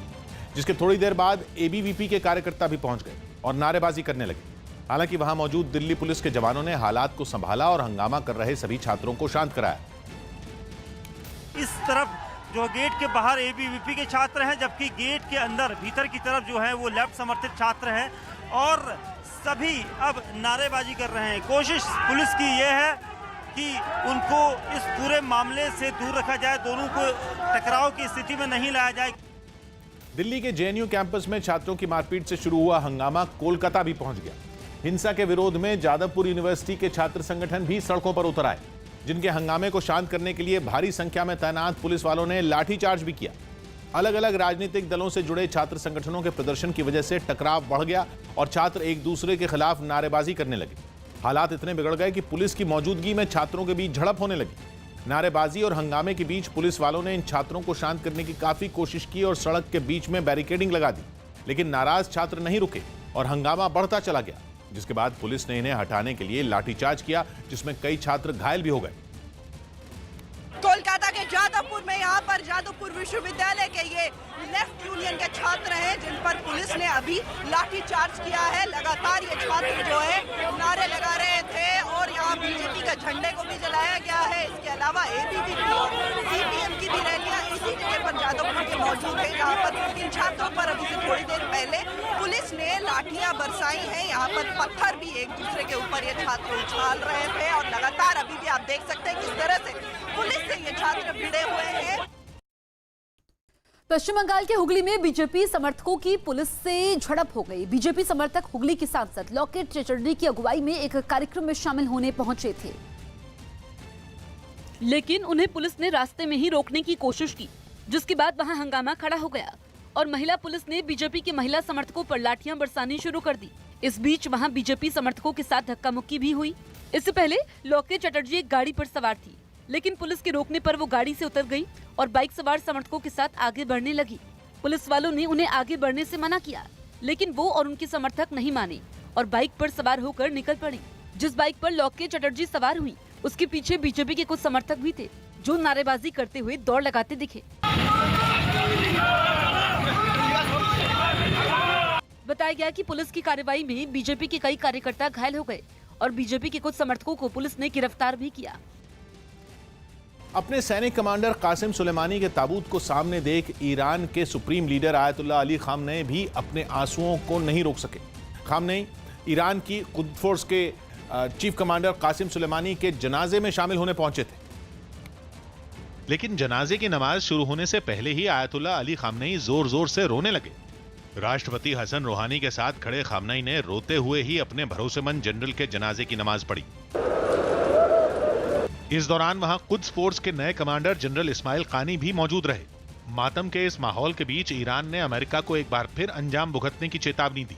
[SPEAKER 1] जिसके थोड़ी देर बाद एबीवीपी के कार्यकर्ता भी पहुंच गए और नारेबाजी करने लगे। हालांकि वहां मौजूद दिल्ली पुलिस के जवानों ने हालात को संभाला और हंगामा कर रहे सभी छात्रों को शांत कराया।
[SPEAKER 24] इस तरफ जो गेट के बाहर एबीवीपी के छात्र हैं, जबकि गेट के अंदर भीतर की तरफ जो है वो लेफ्ट समर्थित छात्र हैं और सभी अब नारेबाजी कर रहे हैं। कोशिश पुलिस की ये है कि उनको इस पूरे मामले से दूर रखा जाए, दोनों को टकराव की स्थिति में नहीं लाया जाए।
[SPEAKER 1] दिल्ली के जेएनयू कैंपस में छात्रों की मारपीट से शुरू हुआ हंगामा कोलकाता भी पहुंच गया। हिंसा के विरोध में जादवपुर यूनिवर्सिटी के छात्र संगठन भी सड़कों पर उतर आए, जिनके हंगामे को शांत करने के लिए भारी संख्या में तैनात पुलिस वालों ने लाठीचार्ज भी किया। अलग अलग राजनीतिक दलों से जुड़े छात्र संगठनों के प्रदर्शन की वजह से टकराव बढ़ गया और छात्र एक दूसरे के खिलाफ नारेबाजी करने लगे। हालात इतने बिगड़ गए कि पुलिस की मौजूदगी में छात्रों के बीच झड़प होने लगी। नारेबाजी और हंगामे के बीच पुलिस वालों ने इन छात्रों को शांत करने की काफी कोशिश की और सड़क के बीच में बैरिकेडिंग लगा दी, लेकिन नाराज छात्र नहीं रुके और हंगामा बढ़ता चला गया, जिसके बाद पुलिस ने इन्हें हटाने के लिए लाठीचार्ज किया, जिसमें कई छात्र घायल भी हो गए।
[SPEAKER 25] कोलकाता के जादवपुर में यहाँ पर जादवपुर विश्वविद्यालय के ये लेफ्ट यूनियन के छात्र हैं, जिन पर पुलिस ने अभी लाठीचार्ज किया है। लगातार ये छात्र जो है नारे लगा रहे थे और यहाँ बीजेपी के झंडे को भी जलाया गया है। इसके अलावा एबीवीपी और सीपीएम की भी रैलियां इसी जगह पर जादवपुर के मौजूद है। यहाँ पर इन छात्रों पर अभी से थोड़ी देर पहले पुलिस ने लाठियां बरसाई हैं। यहाँ पर पत्थर भी एक दूसरे के ऊपर ये छात्र उछाल रहे थे और लगातार अभी भी आप देख सकते हैं किस तरह से पुलिस से ये छात्र भिड़े हुए हैं।
[SPEAKER 3] पश्चिम बंगाल के हुगली में बीजेपी समर्थकों की पुलिस से झड़प हो गई। बीजेपी समर्थक हुगली के सांसद लॉकेट चटर्जी की अगुवाई में एक कार्यक्रम में शामिल होने पहुंचे थे,
[SPEAKER 4] लेकिन उन्हें पुलिस ने रास्ते में ही रोकने की कोशिश की, जिसके बाद वहां हंगामा खड़ा हो गया और महिला पुलिस ने बीजेपी के महिला समर्थकों पर लाठियां बरसानी शुरू कर दी। इस बीच वहां बीजेपी समर्थकों के साथ धक्का मुक्की भी हुई। इससे पहले लॉकेट चटर्जी एक गाड़ी पर सवार थी, लेकिन पुलिस के रोकने पर वो गाड़ी से उतर गई और बाइक सवार समर्थकों के साथ आगे बढ़ने लगी। पुलिस वालों ने उन्हें आगे बढ़ने से मना किया, लेकिन वो और उनके समर्थक नहीं माने और बाइक पर सवार होकर निकल पड़े। जिस बाइक पर लॉकेट चटर्जी सवार हुई, उसके पीछे बीजेपी के कुछ समर्थक भी थे, जो नारेबाजी करते हुए दौड़ लगाते दिखे। बताया गया कि पुलिस की कार्रवाई में बीजेपी के कई कार्यकर्ता घायल हो गए और बीजेपी के कुछ समर्थकों को पुलिस ने गिरफ्तार भी किया।
[SPEAKER 1] अपने सैनिक कमांडर कासिम सुलेमानी के ताबूत को सामने देख ईरान के supreme leader Ayatollah Ali Khamenei भी अपने आंसुओं को नहीं रोक सके। खामनेई ईरान की कुद्स फोर्स के चीफ कमांडर कासिम सुलेमानी के जनाजे में शामिल होने पहुंचे थे,
[SPEAKER 5] लेकिन जनाजे की नमाज शुरू होने से पहले ही आयतुल्लाह अली खामनेई जोर जोर से रोने लगे। राष्ट्रपति हसन रूहानी के साथ खड़े खामनेई ने रोते हुए ही अपने भरोसेमंद जनरल के जनाजे की नमाज पढ़ी। इस दौरान वहां कुद्स फोर्स के नए कमांडर जनरल इस्माइल कानी भी मौजूद रहे। मातम के इस माहौल के बीच ईरान ने अमेरिका को एक बार फिर अंजाम भुगतने की चेतावनी दी।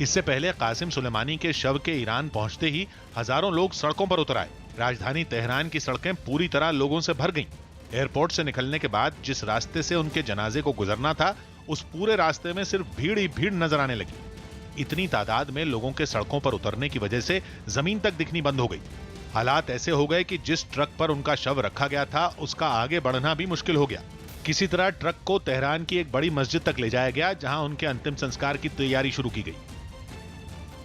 [SPEAKER 5] इससे पहले कासिम सुलेमानी के शव के ईरान पहुंचते ही हजारों लोग सड़कों पर उतर आए। राजधानी तेहरान की सड़कें पूरी तरह लोगों से भर गईं। एयरपोर्ट से निकलने के बाद जिस रास्ते से उनके जनाजे को गुजरना था, उस पूरे रास्ते में सिर्फ भीड़ ही भीड़ नजर आने लगी। इतनी तादाद में लोगों के सड़कों पर उतरने की वजह से जमीन तक दिखनी बंद हो गई। हालात ऐसे हो गए कि जिस ट्रक पर उनका शव रखा गया था उसका आगे बढ़ना भी मुश्किल हो गया। किसी तरह ट्रक को तेहरान की एक बड़ी मस्जिद तक ले जाया गया, जहां उनके अंतिम संस्कार की तैयारी शुरू की गई।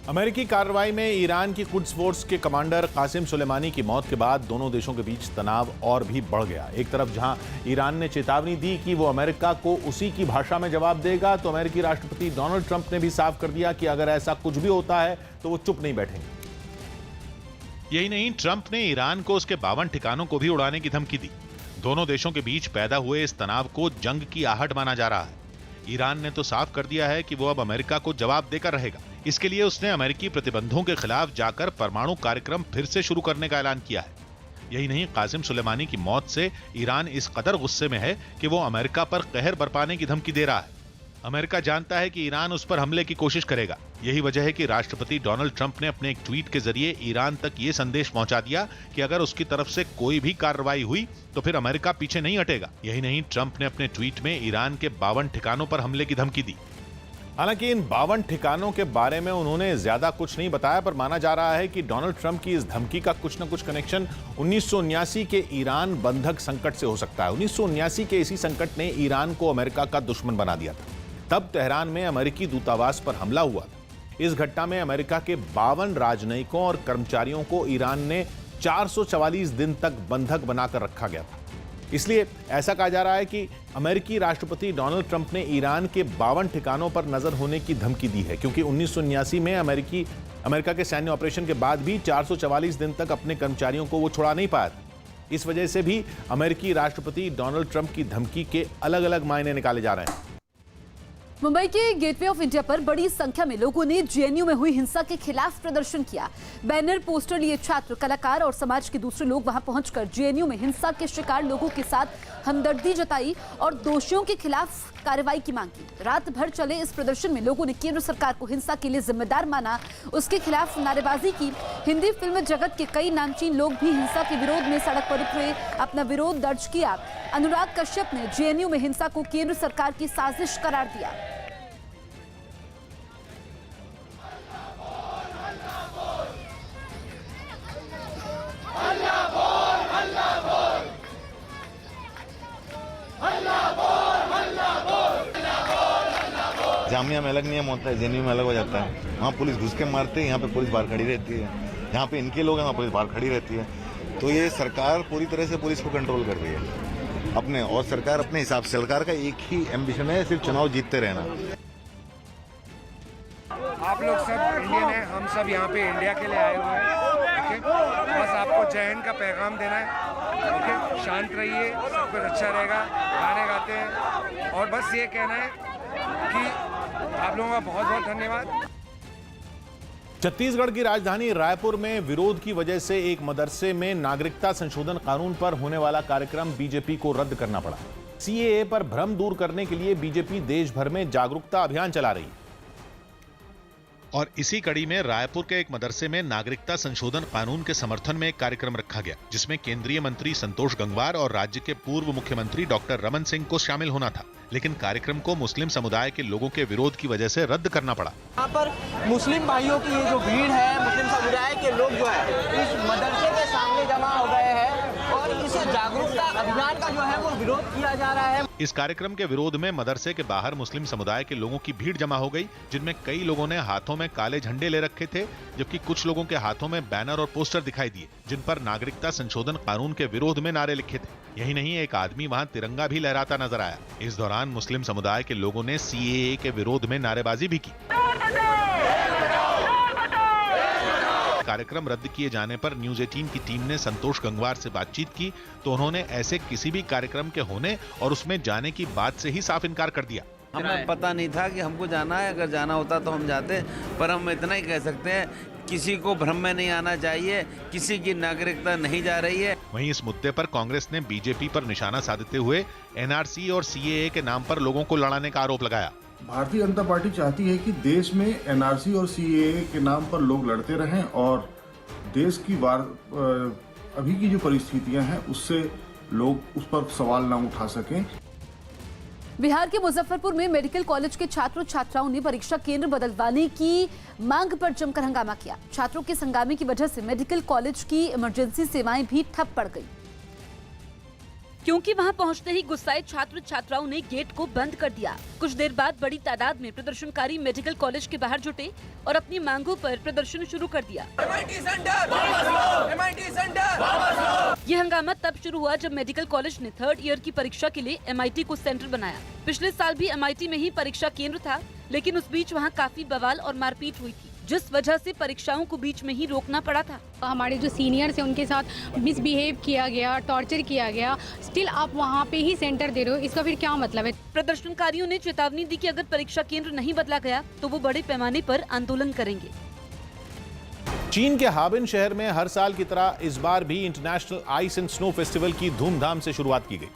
[SPEAKER 1] अमेरिकी कार्रवाई में ईरान की कुद्स फोर्स के कमांडर कासिम सुलेमानी की मौत के बाद दोनों देशों के बीच तनाव और भी बढ़ गया। एक तरफ जहां ईरान ने चेतावनी दी कि वो अमेरिका को उसी की भाषा में जवाब देगा, तो अमेरिकी राष्ट्रपति डोनाल्ड ट्रंप ने भी साफ कर दिया कि अगर ऐसा कुछ भी होता है तो वो चुप नहीं बैठेंगे।
[SPEAKER 5] यही नहीं, ट्रंप ने ईरान को उसके 52 ठिकानों को भी उड़ाने की धमकी दी। दोनों देशों के बीच पैदा हुए इस तनाव को जंग की आहट माना जा रहा है। ईरान ने तो साफ कर दिया है कि वो अब अमेरिका को जवाब देकर रहेगा। इसके लिए उसने अमेरिकी प्रतिबंधों के खिलाफ जाकर परमाणु कार्यक्रम फिर से शुरू करने का ऐलान किया है। यही नहीं, कासिम सुलेमानी की मौत से ईरान इस कदर गुस्से में है कि वो अमेरिका पर कहर बरपाने की धमकी दे रहा है। अमेरिका जानता है कि ईरान उस पर हमले की कोशिश करेगा। यही वजह है कि राष्ट्रपति डोनाल्ड ट्रंप ने अपने एक ट्वीट के जरिए ईरान तक ये संदेश पहुंचा दिया कि अगर उसकी तरफ से कोई भी कार्रवाई हुई तो फिर अमेरिका पीछे नहीं हटेगा। यही नहीं, ट्रंप ने अपने ट्वीट में ईरान के 52 ठिकानों पर हमले की धमकी दी।
[SPEAKER 1] हालांकि इन 52 ठिकानों के बारे में उन्होंने ज्यादा कुछ नहीं बताया, पर माना जा रहा है कि डोनाल्ड ट्रंप की इस धमकी का कुछ न कुछ कनेक्शन 1979 के ईरान बंधक संकट से हो सकता है। 1979 के इसी संकट ने ईरान को अमेरिका का दुश्मन बना दिया था। तब तेहरान में अमेरिकी दूतावास पर हमला हुआ था। इस घटना में अमेरिका के 52 राजनयिकों और कर्मचारियों को ईरान ने 444 दिन तक बंधक बनाकर रखा गया था। इसलिए ऐसा कहा जा रहा है कि अमेरिकी राष्ट्रपति डोनाल्ड ट्रंप ने ईरान के 52 ठिकानों पर नजर होने की धमकी दी है, क्योंकि 1979 में अमेरिका के सैन्य ऑपरेशन के बाद भी 444 दिन तक अपने कर्मचारियों को वो छुड़ा नहीं पाया था। इस वजह से भी अमेरिकी राष्ट्रपति डोनाल्ड ट्रंप की धमकी के अलग अलग मायने निकाले जा रहे हैं।
[SPEAKER 3] मुंबई के गेटवे ऑफ इंडिया पर बड़ी संख्या में लोगों ने जेएनयू में हुई हिंसा के खिलाफ प्रदर्शन किया। बैनर, पोस्टर लिए छात्र, कलाकार और समाज के दूसरे लोग वहां पहुंचकर जेएनयू में हिंसा के शिकार लोगों के साथ हमदर्दी जताई और दोषियों के खिलाफ कार्रवाई की मांग की। रात भर चले इस प्रदर्शन में लोगों ने केंद्र सरकार को हिंसा के लिए जिम्मेदार माना, उसके खिलाफ नारेबाजी की। हिंदी फिल्म जगत के कई नामचीन लोग भी हिंसा के विरोध में सड़क पर उतरे, अपना विरोध दर्ज किया। अनुराग कश्यप ने जेएनयू में हिंसा को केंद्र सरकार की साजिश करार दिया।
[SPEAKER 8] जामिया में अलग नियम होता है, जेएनयू में अलग हो जाता है। वहाँ पुलिस घुस के मारते हैं, यहाँ पे पुलिस बाहर खड़ी रहती है। यहाँ पे इनके लोग हैं, वहाँ पुलिस बाहर खड़ी रहती है। तो ये सरकार पूरी तरह से पुलिस को कंट्रोल कर रही है अपने, और सरकार अपने हिसाब से, सरकार का एक ही एम्बिशन है, सिर्फ चुनाव जीतते रहना।
[SPEAKER 9] आप लोग सब इंडियन हैं, हम सब यहाँ पे इंडिया के लिए आए हुए हैं। ठीक है, बस आपको जय हिंद का पैगाम देना है। ठीक है, शांत रहिए, सब कुछ अच्छा रहेगा। गाने गाते हैं और बस ये कहना है कि आप लोगों का बहुत बहुत धन्यवाद।
[SPEAKER 1] छत्तीसगढ़ की राजधानी रायपुर में विरोध की वजह से एक मदरसे में नागरिकता संशोधन कानून पर होने वाला कार्यक्रम बीजेपी को रद्द करना पड़ा। सीएए पर भ्रम दूर करने के लिए बीजेपी देश भर में जागरूकता अभियान चला रही है।
[SPEAKER 5] और इसी कड़ी में रायपुर के एक मदरसे में नागरिकता संशोधन कानून के समर्थन में एक कार्यक्रम रखा गया, जिसमें केंद्रीय मंत्री संतोष गंगवार और राज्य के पूर्व मुख्यमंत्री डॉक्टर रमन सिंह को शामिल होना था, लेकिन कार्यक्रम को मुस्लिम समुदाय के लोगों के विरोध की वजह से रद्द करना पड़ा।
[SPEAKER 10] यहाँ पर मुस्लिम भाइयों की ये जो भीड़ है, मुस्लिम समुदाय के लोग जो है इस मदरसे के सामने जमा हो गए हैं और इस जागरूकता अभियान का जो है वो विरोध किया जा रहा है।
[SPEAKER 5] इस कार्यक्रम के विरोध में मदरसे के बाहर मुस्लिम समुदाय के लोगों की भीड़ जमा हो गई, जिनमें कई लोगों ने हाथों में काले झंडे ले रखे थे, जबकि कुछ लोगों के हाथों में बैनर और पोस्टर दिखाई दिए, जिन पर नागरिकता संशोधन कानून के विरोध में नारे लिखे थे। यही नहीं, एक आदमी वहां तिरंगा भी लहराता नजर आया। इस दौरान मुस्लिम समुदाय के लोगों ने सीएए के विरोध में नारेबाजी भी की। कार्यक्रम रद्द किए जाने पर न्यूज 18 की टीम ने संतोष गंगवार से बातचीत की, तो उन्होंने ऐसे किसी भी कार्यक्रम के होने और उसमें जाने की बात से ही साफ इनकार कर दिया।
[SPEAKER 12] हमें पता नहीं था कि हमको जाना है, अगर जाना होता तो हम जाते, पर हम इतना ही कह सकते हैं, किसी को भ्रम में नहीं आना चाहिए, किसी की नागरिकता नहीं जा रही है।
[SPEAKER 5] वहीं इस मुद्दे पर कांग्रेस ने बीजेपी पर निशाना साधते हुए एनआरसी और सीएए के नाम पर लोगों को लड़ाने का आरोप लगाया।
[SPEAKER 13] भारतीय जनता पार्टी चाहती है कि देश में एनआरसी और सीएए के नाम पर लोग लड़ते रहें और देश की अभी की जो परिस्थितियां हैं उससे लोग उस पर सवाल ना उठा सकें।
[SPEAKER 3] बिहार के मुजफ्फरपुर में मेडिकल कॉलेज के छात्रों छात्राओं ने परीक्षा केंद्र बदलवाने की मांग पर जमकर हंगामा किया। छात्रों के हंगामे की वजह से मेडिकल कॉलेज की इमरजेंसी सेवाएं भी ठप पड़ गई,
[SPEAKER 4] क्योंकि वहां पहुंचते ही गुस्साए छात्र छात्राओं ने गेट को बंद कर दिया। कुछ देर बाद बड़ी तादाद में प्रदर्शनकारी मेडिकल कॉलेज के बाहर जुटे और अपनी मांगों पर प्रदर्शन शुरू कर दिया। ये हंगामा तब शुरू हुआ जब मेडिकल कॉलेज ने 3rd ईयर की परीक्षा के लिए MIT को सेंटर बनाया। पिछले साल भी MIT में ही परीक्षा केंद्र था, लेकिन उस बीच वहाँ काफी बवाल और मारपीट हुई थी, जिस वजह से परीक्षाओं को बीच में ही रोकना पड़ा था।
[SPEAKER 11] हमारे जो सीनियर्स हैं उनके साथ मिसबिहेव किया गया, टॉर्चर किया गया, स्टिल आप वहाँ पे ही सेंटर दे रहे हो, इसका फिर क्या मतलब है?
[SPEAKER 4] प्रदर्शनकारियों ने चेतावनी दी कि अगर परीक्षा केंद्र नहीं बदला गया तो वो बड़े पैमाने पर आंदोलन करेंगे।
[SPEAKER 1] चीन के हाबिन शहर में हर साल की तरह इस बार भी international ice and snow festival की धूमधाम से शुरुआत की गई।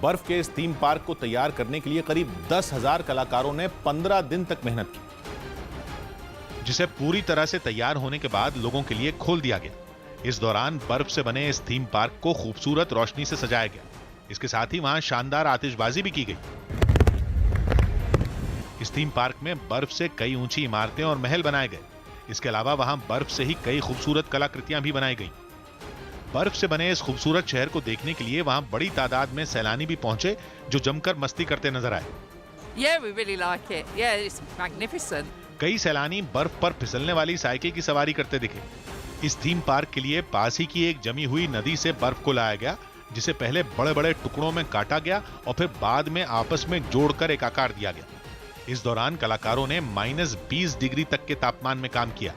[SPEAKER 1] बर्फ के इस थीम पार्क को तैयार करने के लिए करीब 10,000 कलाकारों ने 15 दिन तक मेहनत की,
[SPEAKER 5] जिसे पूरी तरह से तैयार होने के बाद लोगों के लिए खोल दिया गया। इस दौरान बर्फ से बने इस थीम पार्क को खूबसूरत रोशनी से सजाया गया। इसके साथ ही वहां शानदार आतिशबाजी भी की गई। इस थीम पार्क में बर्फ से कई ऊंची इमारतें और महल बनाए गए। इसके अलावा वहां बर्फ से ही कई खूबसूरत कलाकृतियां भी बनाई गई। बर्फ से बने इस खूबसूरत शहर को देखने के लिए वहां बड़ी तादाद में सैलानी भी पहुंचे, जो जमकर मस्ती करते नजर आए।
[SPEAKER 14] Yeah, we really like it. Yeah, it's magnificent.
[SPEAKER 5] कई सैलानी बर्फ पर फिसलने वाली साइकिल की सवारी करते दिखे। इस थीम पार्क के लिए पास ही की एक जमी हुई नदी से बर्फ को लाया गया, जिसे पहले बड़े बड़े टुकड़ों में काटा गया और फिर बाद में आपस में जोड़कर एक आकार दिया गया। इस दौरान कलाकारों ने -20 डिग्री तक के तापमान में काम किया।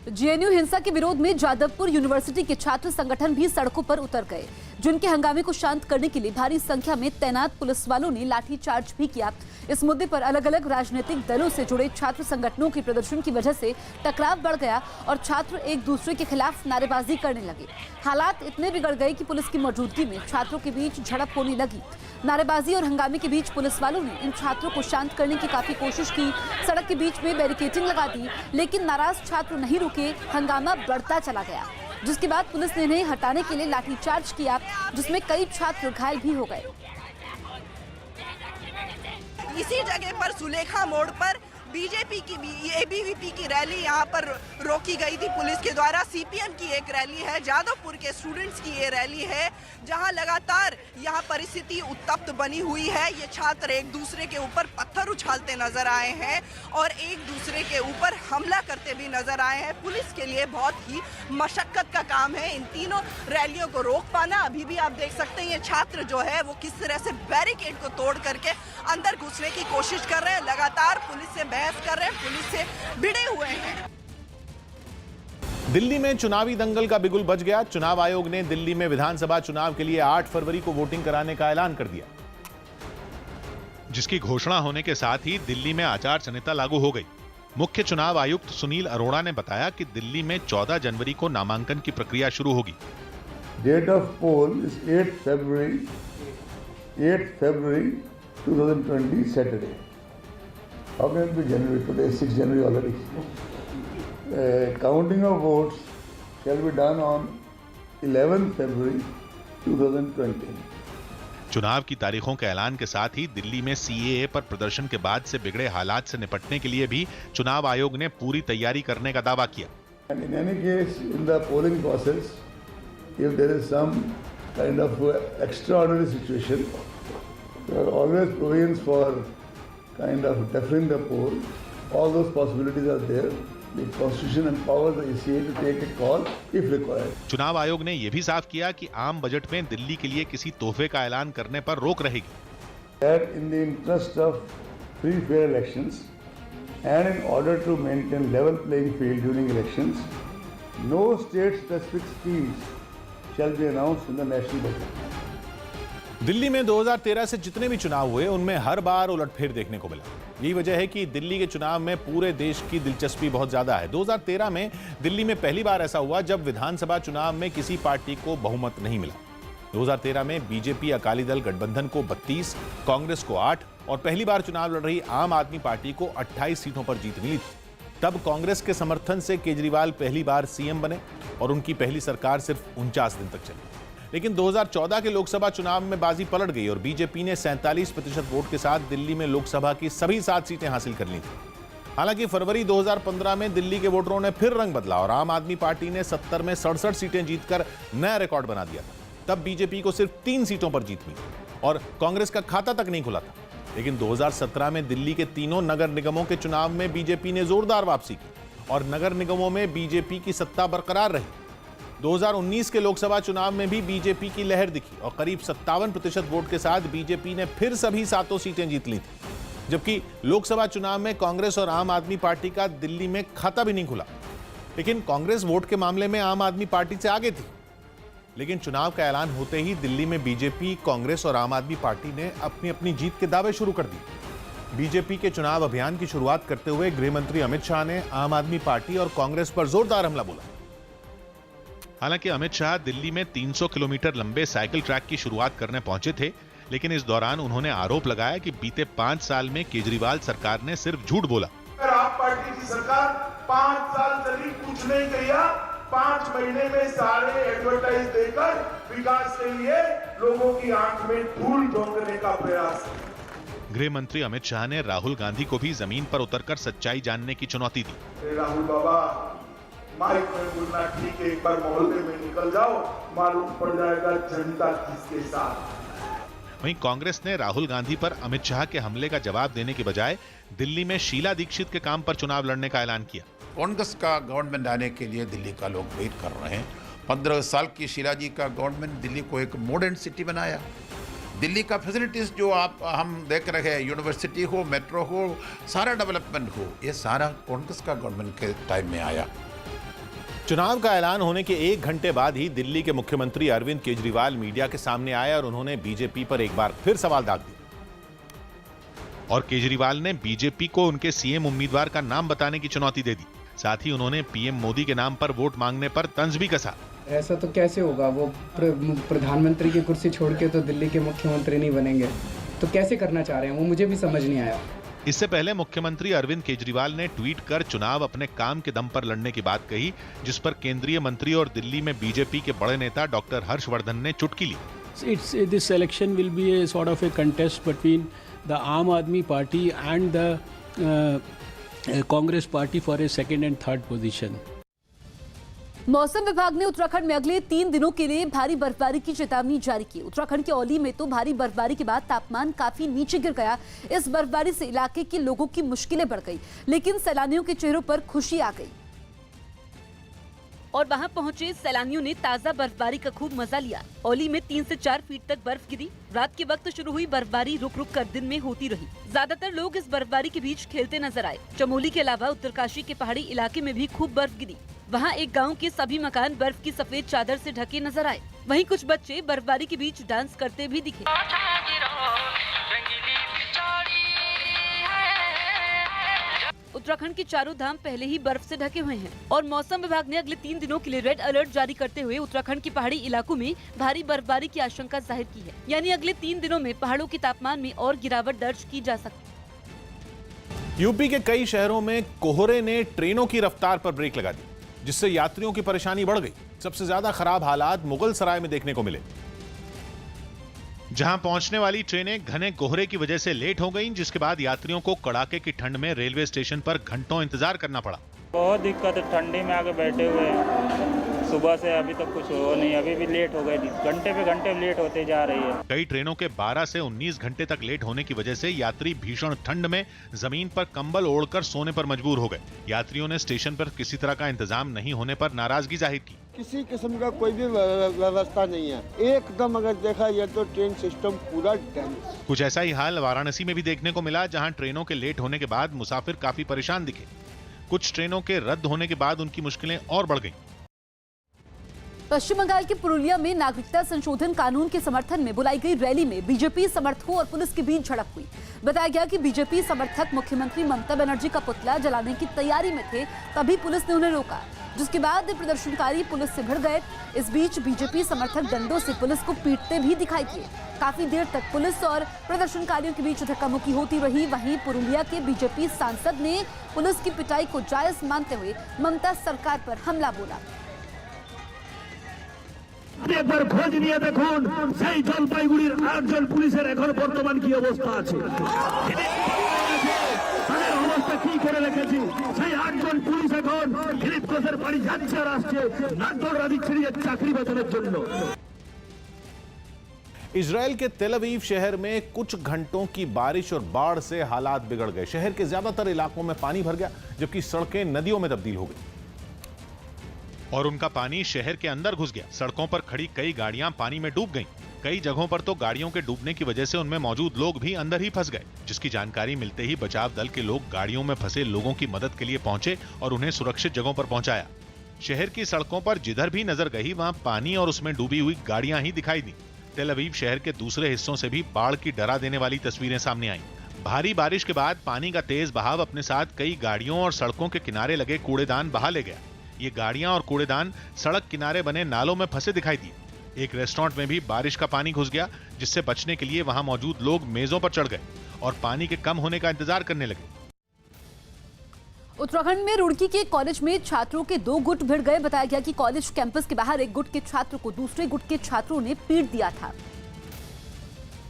[SPEAKER 3] जेएनयू हिंसा के विरोध में जादवपुर यूनिवर्सिटी के छात्र संगठन भी सड़कों पर उतर गए, जिनके हंगामे को शांत करने के लिए भारी संख्या में तैनात पुलिस वालों ने लाठीचार्ज भी किया। इस मुद्दे पर अलग अलग राजनीतिक दलों से जुड़े छात्र संगठनों के प्रदर्शन की वजह से टकराव बढ़ गया और छात्र एक दूसरे के खिलाफ नारेबाजी करने लगे। हालात इतने बिगड़ गए कि पुलिस की मौजूदगी में छात्रों के बीच झड़प होने लगी। नारेबाजी और हंगामे के बीच पुलिस वालों ने इन छात्रों को शांत करने की काफी कोशिश की, सड़क के बीच में बैरिकेडिंग लगा दी, लेकिन नाराज छात्र नहीं रुके। हंगामा बढ़ता चला गया, जिसके बाद पुलिस ने इन्हें हटाने के लिए लाठीचार्ज किया, जिसमें कई छात्र घायल भी हो गए।
[SPEAKER 25] इसी जगह पर सुलेखा मोड़ पर बीजेपी की एबीवीपी की रैली यहाँ पर रोकी गई थी पुलिस के द्वारा। सीपीएम की एक रैली है, जादवपुर के स्टूडेंट्स की ये रैली है, जहाँ लगातार यहाँ परिस्थिति उत्तप्त बनी हुई है। ये छात्र एक दूसरे के ऊपर पत्थर उछालते नजर आए हैं और एक दूसरे के ऊपर हमला करते भी नजर आए हैं। पुलिस के लिए बहुत ही मशक्कत का काम है इन तीनों रैलियों को रोक पाना। अभी भी आप देख सकते हैं ये छात्र जो है वो किस तरह से बैरिकेड को तोड़ करके अंदर घुसने की कोशिश कर रहे हैं, लगातार पुलिस से बहस कर रहे हैं, पुलिस से भिड़े हुए हैं।
[SPEAKER 1] दिल्ली में चुनावी दंगल का बिगुल बज गया। चुनाव आयोग ने दिल्ली में विधानसभा चुनाव के लिए 8 फरवरी को वोटिंग कराने का ऐलान कर दिया,
[SPEAKER 5] जिसकी घोषणा होने के साथ ही दिल्ली में आचार संहिता लागू हो गई। मुख्य चुनाव आयुक्त सुनील अरोड़ा ने बताया कि दिल्ली में 14 जनवरी को नामांकन की प्रक्रिया शुरू होगी।
[SPEAKER 15] Date of poll is 8 February 2020 Saturday. How can it be January? Today is 6 January already. Counting of votes shall be done on 11 February 2020.
[SPEAKER 5] चुनाव की तारीखों के ऐलान के साथ ही दिल्ली में CAA पर प्रदर्शन के बाद से बिगड़े हालात से निपटने के लिए भी चुनाव आयोग ने पूरी तैयारी करने का दावा किया।
[SPEAKER 15] And in any case, in the polling process, if there is some kind of extraordinary situation, there are always provisions for kind of deferring the poll. All those possibilities are there. The Constitution empowers the ECA to take a call if required.
[SPEAKER 5] चुनाव आयोग ने यह भी साफ किया कि आम budget में दिल्ली के लिए किसी तोहफे का ऐलान करने पर रोक रहेगी।
[SPEAKER 15] That in the interest of free fair elections and in order to maintain level playing field during elections, no state specific schemes shall be announced in the national budget.
[SPEAKER 1] Delhi में 2013 से जितने भी चुनाव हुए उनमें हर बार उलटफेर देखने को मिला। यही वजह है कि दिल्ली के चुनाव में पूरे देश की दिलचस्पी बहुत ज्यादा है। 2013 में दिल्ली में पहली बार ऐसा हुआ जब विधानसभा चुनाव में किसी पार्टी को बहुमत नहीं मिला। 2013 में बीजेपी अकाली दल गठबंधन को 32, कांग्रेस को 8 और पहली बार चुनाव लड़ रही आम आदमी पार्टी को 28 सीटों पर जीत मिली थी। तब कांग्रेस के समर्थन से केजरीवाल पहली बार सीएम बने और उनकी पहली सरकार सिर्फ 49 दिन तक चली। लेकिन 2014 के लोकसभा चुनाव में बाजी पलट गई और बीजेपी ने 47% वोट के साथ दिल्ली में लोकसभा की सभी 7 सीटें हासिल कर ली थी। हालांकि फरवरी 2015 में दिल्ली के वोटरों ने फिर रंग बदला और आम आदमी पार्टी ने 70 में 67 सीटें जीतकर नया रिकॉर्ड बना दिया था। तब बीजेपी को सिर्फ 3 सीटों पर जीत मिली और कांग्रेस का खाता तक नहीं खुला था। लेकिन 2017 में दिल्ली के तीनों नगर निगमों के चुनाव में बीजेपी ने जोरदार वापसी की और नगर निगमों में बीजेपी की सत्ता बरकरार रही। 2019 के लोकसभा चुनाव में भी बीजेपी की लहर दिखी और करीब 57% वोट के साथ बीजेपी ने फिर सभी 7 सीटें जीत ली थी, जबकि लोकसभा चुनाव में कांग्रेस और आम आदमी पार्टी का दिल्ली में खाता भी नहीं खुला। लेकिन कांग्रेस वोट के मामले में आम आदमी पार्टी से आगे थी। लेकिन चुनाव का ऐलान होते ही दिल्ली में बीजेपी, कांग्रेस और आम आदमी पार्टी ने अपनी अपनी जीत के दावे शुरू कर दिए। बीजेपी के चुनाव अभियान की शुरुआत करते हुए गृह मंत्री अमित शाह ने आम आदमी पार्टी और कांग्रेस पर जोरदार हमला बोला।
[SPEAKER 5] हालांकि अमित शाह दिल्ली में 300 किलोमीटर लंबे साइकिल ट्रैक की शुरुआत करने पहुंचे थे, लेकिन इस दौरान उन्होंने आरोप लगाया कि बीते 5 साल में केजरीवाल सरकार ने सिर्फ झूठ बोला।
[SPEAKER 16] आप पार्टी की सरकार 5 साल चली, कुछ नहीं किया। 5 महीने में सारे एडवर्टाइज देकर विकास के लिए लोगों की आंख में धूल झोंकने का प्रयास।
[SPEAKER 5] गृह मंत्री अमित शाह ने राहुल गांधी को भी जमीन पर उतरकर सच्चाई जानने की चुनौती दी।
[SPEAKER 16] राहुल बाबा, माइक में बोलना ठीक है, एक बार मोहल्ले में निकल जाओ, मालूम पड़ जाएगा जनता किसके साथ।
[SPEAKER 5] वहीं कांग्रेस ने राहुल गांधी पर अमित शाह के हमले का जवाब देने के बजाय दिल्ली में शीला दीक्षित के काम पर चुनाव लड़ने का ऐलान किया।
[SPEAKER 17] कांग्रेस का गवर्नमेंट आने के लिए दिल्ली का लोग वेट कर रहे हैं। 15 साल की शीला जी का गवर्नमेंट दिल्ली को एक मॉडर्न सिटी बनाया। दिल्ली का फैसिलिटीज जो हम देख रहे हैं, यूनिवर्सिटी हो, मेट्रो हो, सारा डेवलपमेंट हो, ये सारा कांग्रेस का गवर्नमेंट के टाइम में आया।
[SPEAKER 1] चुनाव का ऐलान होने के 1 घंटे बाद ही दिल्ली के मुख्यमंत्री अरविंद केजरीवाल मीडिया के सामने आए और उन्होंने बीजेपी पर एक बार फिर सवाल दाग दिया।
[SPEAKER 5] और केजरीवाल ने बीजेपी को उनके सीएम उम्मीदवार का नाम बताने की चुनौती दे दी। साथ ही उन्होंने पीएम मोदी के नाम पर वोट मांगने पर तंज भी कसा।
[SPEAKER 18] ऐसा तो कैसे होगा, वो प्रधानमंत्री की कुर्सी छोड़ के तो दिल्ली के मुख्यमंत्री नहीं बनेंगे, तो कैसे करना चाह रहे हैं वो मुझे भी समझ नहीं आया।
[SPEAKER 5] इससे पहले मुख्यमंत्री अरविंद केजरीवाल ने ट्वीट कर चुनाव अपने काम के दम पर लड़ने की बात कही, जिस पर केंद्रीय मंत्री और दिल्ली में बीजेपी के बड़े नेता डॉक्टर हर्षवर्धन ने चुटकी ली।
[SPEAKER 19] This election will be a sort of a contest between the Aam Aadmi Party and the Congress Party for a second and third position.
[SPEAKER 3] मौसम विभाग ने उत्तराखंड में अगले 3 दिनों के लिए भारी बर्फबारी की चेतावनी जारी की। उत्तराखंड के औली में तो भारी बर्फबारी के बाद तापमान काफी नीचे गिर गया। इस बर्फबारी से इलाके के लोगों की मुश्किलें बढ़ गई, लेकिन सैलानियों के चेहरों पर खुशी आ गई।
[SPEAKER 4] और वहां पहुंचे सैलानियों ने ताजा बर्फबारी का खूब मजा लिया। औली में 3 से 4 फीट तक बर्फ गिरी। रात के वक्त शुरू हुई बर्फबारी रुक रुक कर दिन में होती रही। ज्यादातर लोग इस बर्फबारी के बीच खेलते नजर आए। चमोली के अलावा उत्तरकाशी के पहाड़ी इलाके में भी खूब बर्फ गिरी। वहां एक गांव के सभी मकान बर्फ की सफेद चादर से ढके नजर आए। वहीं कुछ बच्चे बर्फबारी के बीच डांस करते भी दिखे। उत्तराखंड के चारों धाम पहले ही बर्फ से ढके हुए हैं और मौसम विभाग ने अगले 3 दिनों के लिए रेड अलर्ट जारी करते हुए उत्तराखंड के पहाड़ी इलाकों में भारी बर्फबारी की आशंका जाहिर की है। यानी अगले 3 दिनों में पहाड़ों के तापमान में और गिरावट दर्ज की जा सकती।
[SPEAKER 1] यूपी के कई शहरों में कोहरे ने ट्रेनों की रफ्तार पर ब्रेक लगा दी, जिससे यात्रियों की परेशानी बढ़ गई। सबसे ज्यादा खराब हालात मुगल सराय में देखने को मिले,
[SPEAKER 5] जहां पहुंचने वाली ट्रेनें घने कोहरे की वजह से लेट हो गईं, जिसके बाद यात्रियों को कड़ाके की ठंड में रेलवे स्टेशन पर घंटों इंतजार करना पड़ा।
[SPEAKER 20] बहुत दिक्कत है, ठंडी में आके बैठे हुए हैं। सुबह से अभी तक कुछ हो नहीं, अभी भी लेट हो गए, घंटे पे घंटे लेट होते जा रही है।
[SPEAKER 5] कई ट्रेनों के 12 से 19 घंटे तक लेट होने की वजह से यात्री भीषण ठंड में जमीन पर कंबल ओढ़कर सोने पर मजबूर हो गए। यात्रियों ने स्टेशन पर किसी तरह का इंतजाम नहीं होने पर नाराजगी जाहिर की।
[SPEAKER 21] किसी किस्म का कोई भी व्यवस्था नहीं है, एकदम अगर देखा जाए तो ट्रेन सिस्टम पूरा डैमेज।
[SPEAKER 5] कुछ ऐसा ही हाल वाराणसी में भी देखने को मिला, जहां ट्रेनों के लेट होने के बाद मुसाफिर काफी परेशान दिखे। कुछ ट्रेनों के रद्द होने के बाद उनकी मुश्किलें और बढ़ गईं।
[SPEAKER 3] पश्चिम बंगाल के पुरुलिया में नागरिकता संशोधन कानून के समर्थन में बुलाई गई रैली में बीजेपी समर्थकों और पुलिस के बीच झड़प हुई। बताया गया कि बीजेपी समर्थक मुख्यमंत्री ममता बनर्जी का पुतला जलाने की तैयारी में थे, तभी पुलिस ने उन्हें रोका, जिसके बाद प्रदर्शनकारी पुलिस से भिड़ गए। इस बीच बीजेपी समर्थक डंडों से पुलिस को पीटते भी दिखाई दिए। काफी देर तक पुलिस और प्रदर्शनकारियों के बीच धक्का-मुक्की होती रही। वहीं पुरुलिया के बीजेपी सांसद ने पुलिस की पिटाई को जायज मानते हुए ममता सरकार पर हमला बोला।
[SPEAKER 2] একবার খোঁজ নিয়ে দেখুন সেই জলপাইগুড়ির 8 জন পুলিশের এখন বর্তমান কি অবস্থা আছে, তাদের অবস্থা কি করে রেখেছি। সেই 8 জন পুলিশ এখন দিলীপ ঘোষের বাড়ি যাচ্ছে আর আসছে নাগদৌড়া দিচ্ছে চাকরি বেতনের জন্য।
[SPEAKER 1] इजराइल के तेल अवीव शहर में कुछ घंटों की बारिश और बाढ़ से हालात बिगड़ गए। शहर के ज्यादातर इलाकों में पानी भर गया, जबकि सड़कें नदियों में तब्दील हो गई
[SPEAKER 5] और उनका पानी शहर के अंदर घुस गया। सड़कों पर खड़ी कई गाड़ियां पानी में डूब गईं। कई जगहों पर तो गाड़ियों के डूबने की वजह से उनमें मौजूद लोग भी अंदर ही फंस गए, जिसकी जानकारी मिलते ही बचाव दल के लोग गाड़ियों में फंसे लोगों की मदद के लिए पहुंचे और उन्हें सुरक्षित जगहों पर पहुंचाया। शहर की सड़कों पर जिधर भी नजर गई वहां पानी और उसमें डूबी हुई गाड़ियां ही दिखाई दी। तेल अवीव शहर के दूसरे हिस्सों से भी बाढ़ की डरा देने वाली तस्वीरें सामने आईं। भारी बारिश के बाद पानी का तेज बहाव अपने साथ कई गाड़ियों और सड़कों के किनारे लगे कूड़ेदान बहा ले गया। ये गाड़ियां और कूड़ेदान सड़क किनारे बने नालों में फंसे दिखाई दिए। एक रेस्टोरेंट में भी बारिश का पानी घुस गया, जिससे बचने के लिए वहां मौजूद लोग मेजों पर चढ़ गए और पानी के कम होने का इंतजार करने लगे।
[SPEAKER 3] उत्तराखंड में रुड़की के कॉलेज में छात्रों के 2 गुट भिड़ गए। बताया गया कि कॉलेज कैंपस के बाहर एक गुट के छात्र को दूसरे गुट के छात्रों ने पीट दिया था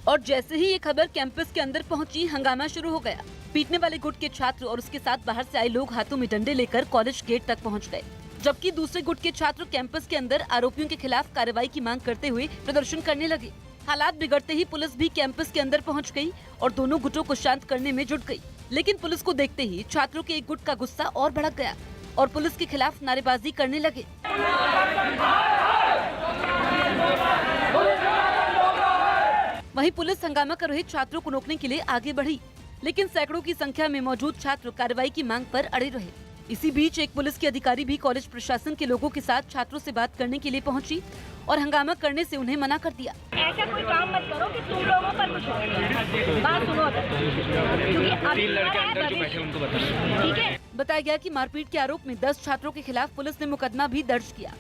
[SPEAKER 4] और जैसे ही ये खबर कैंपस के अंदर पहुंची, हंगामा शुरू हो गया। पीटने वाले गुट के छात्र और उसके साथ बाहर से आए लोग हाथों में डंडे लेकर कॉलेज गेट तक पहुंच गए, जबकि दूसरे गुट के छात्र कैंपस के अंदर आरोपियों के खिलाफ कार्रवाई की मांग करते हुए प्रदर्शन करने लगे। हालात बिगड़ते ही पुलिस भी कैंपस के अंदर पहुंच गई और दोनों गुटों को शांत करने में जुट गई। लेकिन पुलिस को देखते ही छात्रों के एक गुट का गुस्सा और भड़क गया और पुलिस के खिलाफ नारेबाजी करने लगे। वहीं पुलिस हंगामा कर रहे छात्रों को रोकने के लिए आगे बढ़ी, लेकिन सैकड़ों की संख्या में मौजूद छात्र कार्रवाई की मांग पर अड़े रहे। इसी बीच एक पुलिस की अधिकारी भी कॉलेज प्रशासन के लोगों के साथ छात्रों से बात करने के लिए पहुंची और हंगामा करने से उन्हें मना कर दिया।
[SPEAKER 6] ऐसा कोई काम मत करो कि तुम लोगों पर कुछ हो। बात सुनो, क्योंकि 3 लड़के अंदर जो बैठे उनको बताओ, ठीक है।
[SPEAKER 4] बताया गया कि मारपीट के आरोप में 10 छात्रों के खिलाफ पुलिस ने मुकदमा भी दर्ज किया।